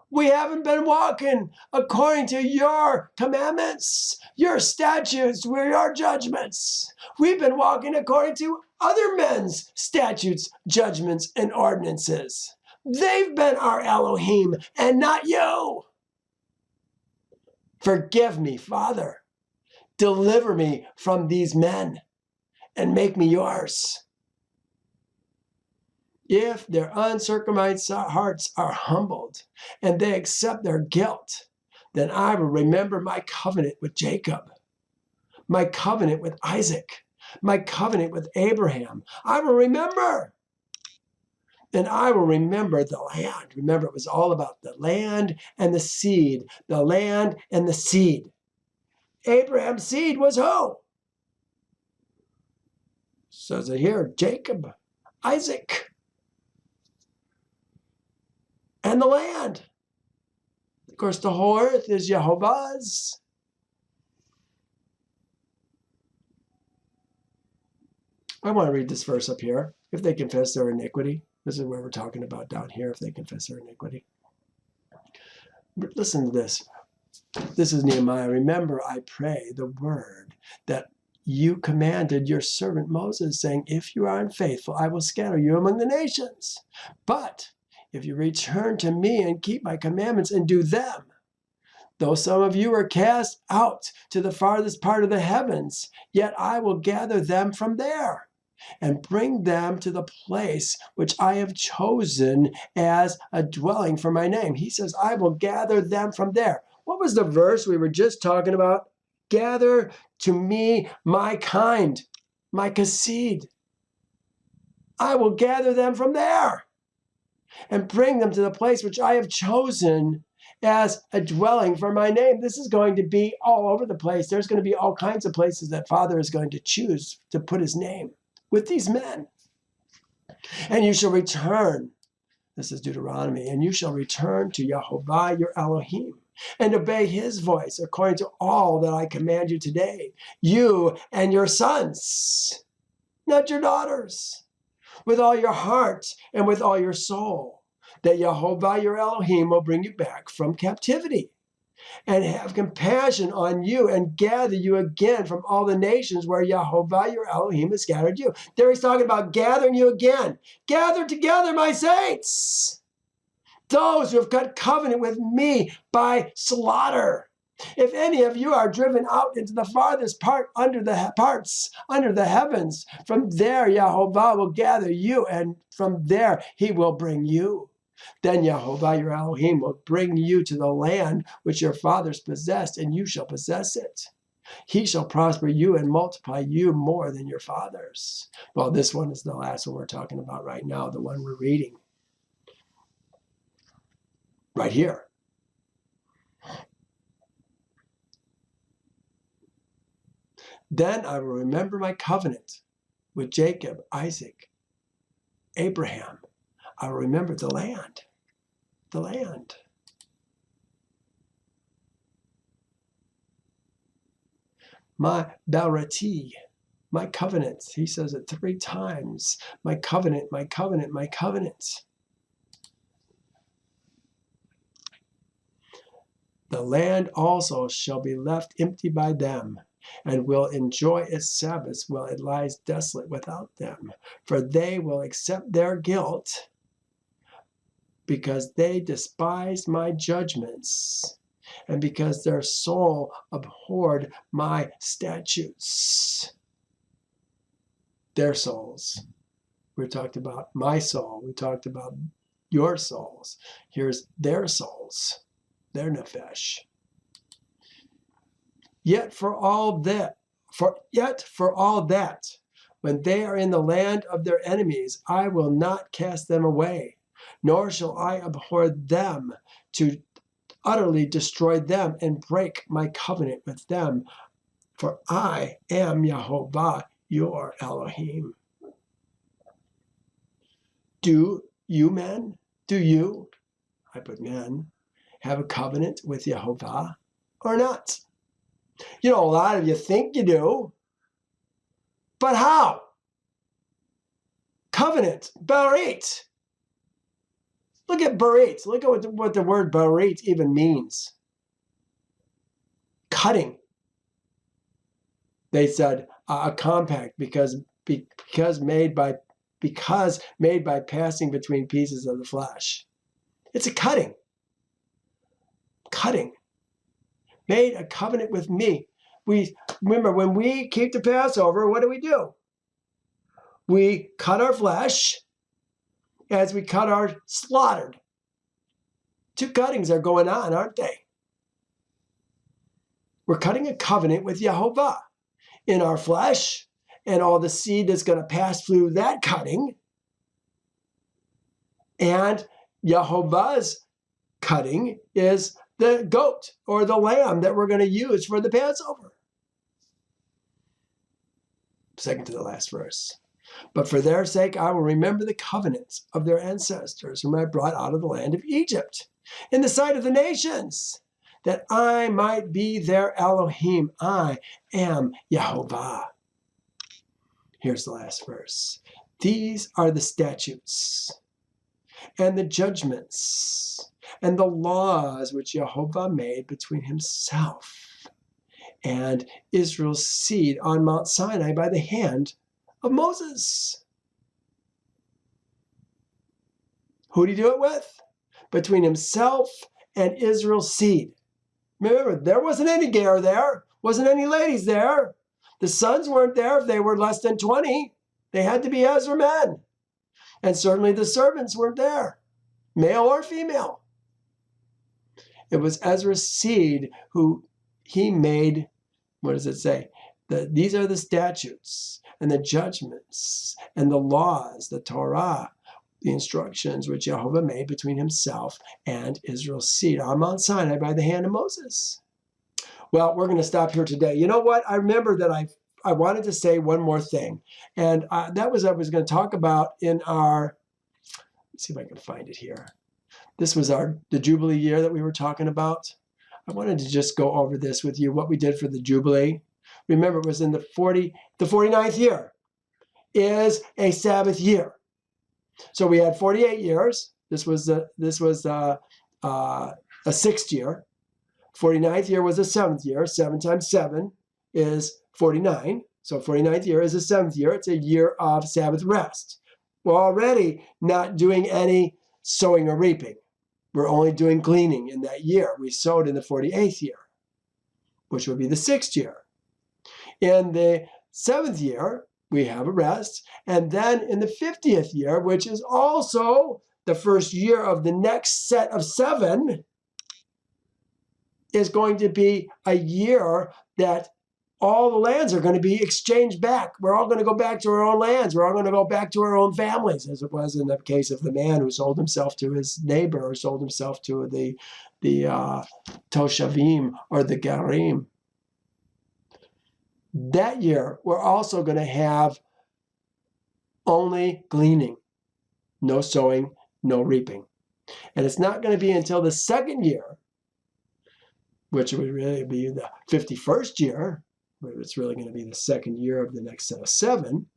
we haven't been walking according to your commandments, your statutes, your judgments. We've been walking according to other men's statutes, judgments, and ordinances. They've been our Elohim and not you. Forgive me, Father. Deliver me from these men and make me yours. If their uncircumcised hearts are humbled and they accept their guilt, then I will remember my covenant with Jacob, my covenant with Isaac, my covenant with Abraham. I will remember. And I will remember the land. Remember, it was all about the land and the seed. The land and the seed. Abraham's seed was who? Says it here, Jacob, Isaac, and the land. Of course, the whole earth is Yehovah's. I want to read this verse up here. If they confess their iniquity. This is where we're talking about down here, if they confess their iniquity. But listen to this. This is Nehemiah. Remember, I pray, the word that you commanded your servant Moses, saying, if you are unfaithful, I will scatter you among the nations. But if you return to me and keep my commandments and do them, though some of you are cast out to the farthest part of the heavens, yet I will gather them from there and bring them to the place which I have chosen as a dwelling for my name. He says, I will gather them from there. What was the verse we were just talking about? Gather to me my kind, my kasid. I will gather them from there and bring them to the place which I have chosen as a dwelling for my name. This is going to be all over the place. There's going to be all kinds of places that Father is going to choose to put his name with these men. And you shall return, this is Deuteronomy, and you shall return to Yehovah your Elohim and obey his voice according to all that I command you today, you and your sons, not your daughters, with all your heart and with all your soul, that Yehovah your Elohim will bring you back from captivity and have compassion on you and gather you again from all the nations where Yehovah your Elohim has scattered you. There he's talking about gathering you again. Gather together, my saints, those who have cut covenant with me by slaughter. If any of you are driven out into the farthest part under the heavens, from there Yehovah will gather you, and from there he will bring you. Then Yehovah your Elohim will bring you to the land which your fathers possessed, and you shall possess it. He shall prosper you and multiply you more than your fathers. Well, this one is the last one we're talking about right now, the one we're reading. Right here. Then I will remember my covenant with Jacob, Isaac, Abraham. I will remember the land. The land. My Berati, my covenant. He says it 3 times. My covenant, my covenant, my covenant. The land also shall be left empty by them, and will enjoy its Sabbaths while it lies desolate without them. For they will accept their guilt, because they despised my judgments, and because their soul abhorred my statutes. Their souls. We talked about my soul. We talked about your souls. Here's their souls, their nefesh. Yet for all that, when they are in the land of their enemies, I will not cast them away, nor shall I abhor them to utterly destroy them and break my covenant with them. For I am Yehovah, your Elohim. Do you, men, I put men, have a covenant with Yehovah or not? You know, a lot of you think you do. But how? Covenant, Barit. Look at berit. Look at what the word berit even means. Cutting. They said a compact because made by passing between pieces of the flesh. It's a cutting. Cutting. Made a covenant with me. We remember when we keep the Passover, what do? We cut our flesh as we cut our slaughtered. Two cuttings are going on, aren't they? We're cutting a covenant with Yehovah in our flesh, and all the seed that's going to pass through that cutting. And Yehovah's cutting is the goat or the lamb that we're going to use for the Passover. Second to the last verse. But for their sake, I will remember the covenants of their ancestors, whom I brought out of the land of Egypt, in the sight of the nations, that I might be their Elohim. I am Yehovah. Here's the last verse. These are the statutes and the judgments and the laws which Yehovah made between himself and Israel's seed on Mount Sinai by the hand of Moses. Who did he do it with? Between himself and Israel's seed. Remember, there wasn't any ger there, wasn't any ladies there. The sons weren't there if they were less than 20. They had to be Ezra men. And certainly the servants weren't there, male or female. It was Ezra's seed who he made, what does it say? These are the statutes and the judgments and the laws, the Torah, the instructions which Yehovah made between himself and Israel's seed on Mount Sinai by the hand of Moses. Well, we're going to stop here today. You know what? I remember that I wanted to say one more thing. And that was I was going to talk about in our, let's see if I can find it here. This was the Jubilee year that we were talking about. I wanted to just go over this with you, what we did for the Jubilee. Remember, it was in the 49th year is a Sabbath year. So we had 48 years. This was a 6th year. 49th year was a 7th year. 7 times 7 is 49. So 49th year is a 7th year. It's a year of Sabbath rest. We're already not doing any sowing or reaping. We're only doing gleaning in that year. We sowed in the 48th year, which would be the 6th year. In the 7th year, we have a rest. And then in the 50th year, which is also the first year of the next set of 7, is going to be a year that all the lands are going to be exchanged back. We're all going to go back to our own lands. We're all going to go back to our own families, as it was in the case of the man who sold himself to his neighbor or sold himself to the Toshavim or the Garim. That year, we're also going to have only gleaning, no sowing, no reaping. And it's not going to be until the 2nd year, which would really be the 51st year, but it's really going to be the 2nd year of the next set of 7,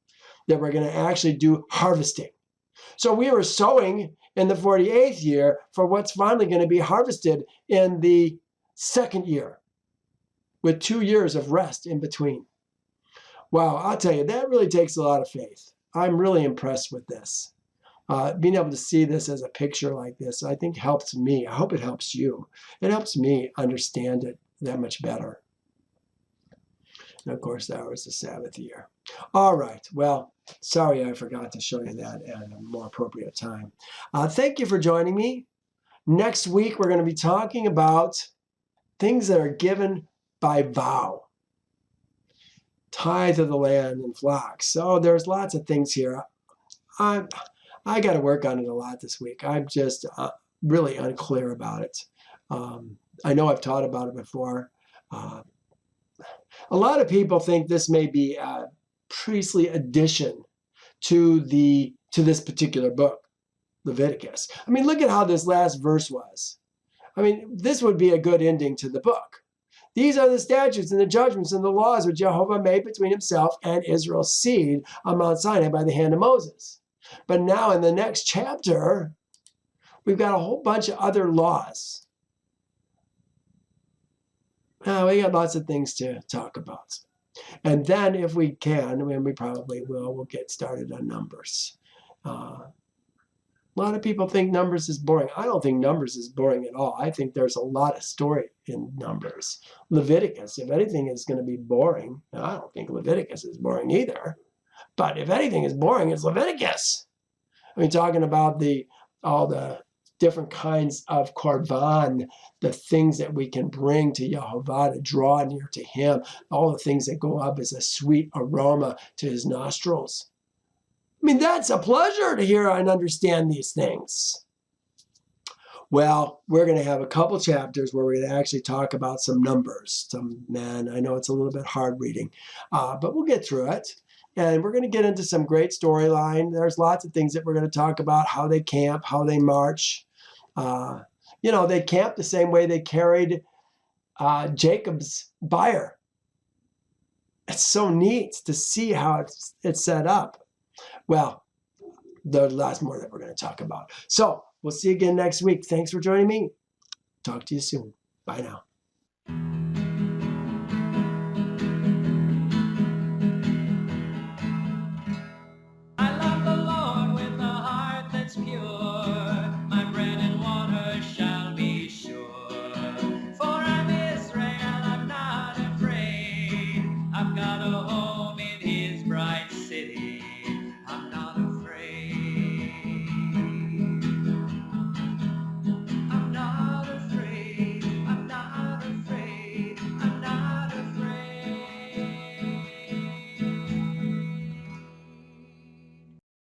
that we're going to actually do harvesting. So we were sowing in the 48th year for what's finally going to be harvested in the 2nd year, with 2 years of rest in between. Wow, I'll tell you, that really takes a lot of faith. I'm really impressed with this. Being able to see this as a picture like this, I think helps me. I hope it helps you. It helps me understand it that much better. And of course, that was the Sabbath year. All right. Well, sorry I forgot to show you that at a more appropriate time. Thank you for joining me. Next week, we're going to be talking about things that are given by vow. Tithe of the land and flocks. So there's lots of things here. I got to work on it a lot this week. I'm just really unclear about it. I know I've taught about it before. A lot of people think this may be a priestly addition to this particular book, Leviticus. I mean, look at how this last verse was. I mean, this would be a good ending to the book. These are the statutes and the judgments and the laws which Yehovah made between himself and Israel's seed on Mount Sinai by the hand of Moses. But now in the next chapter, we've got a whole bunch of other laws. We got lots of things to talk about. And then if we can, and we probably will, we'll get started on Numbers. A lot of people think Numbers is boring. I don't think Numbers is boring at all. I think there's a lot of story in Numbers. Leviticus, if anything is going to be boring, I don't think Leviticus is boring either. But if anything is boring, it's Leviticus. I mean, talking about all the different kinds of korban, the things that we can bring to Yehovah to draw near to him, all the things that go up as a sweet aroma to his nostrils. I mean, that's a pleasure to hear and understand these things. Well, we're going to have a couple chapters where we're going to actually talk about some numbers. Man, I know it's a little bit hard reading, but we'll get through it. And we're going to get into some great storyline. There's lots of things that we're going to talk about, how they camp, how they march. They camped the same way they carried Jacob's byre. It's so neat to see how it's set up. Well, there's lots more that we're going to talk about. So we'll see you again next week. Thanks for joining me. Talk to you soon. Bye now.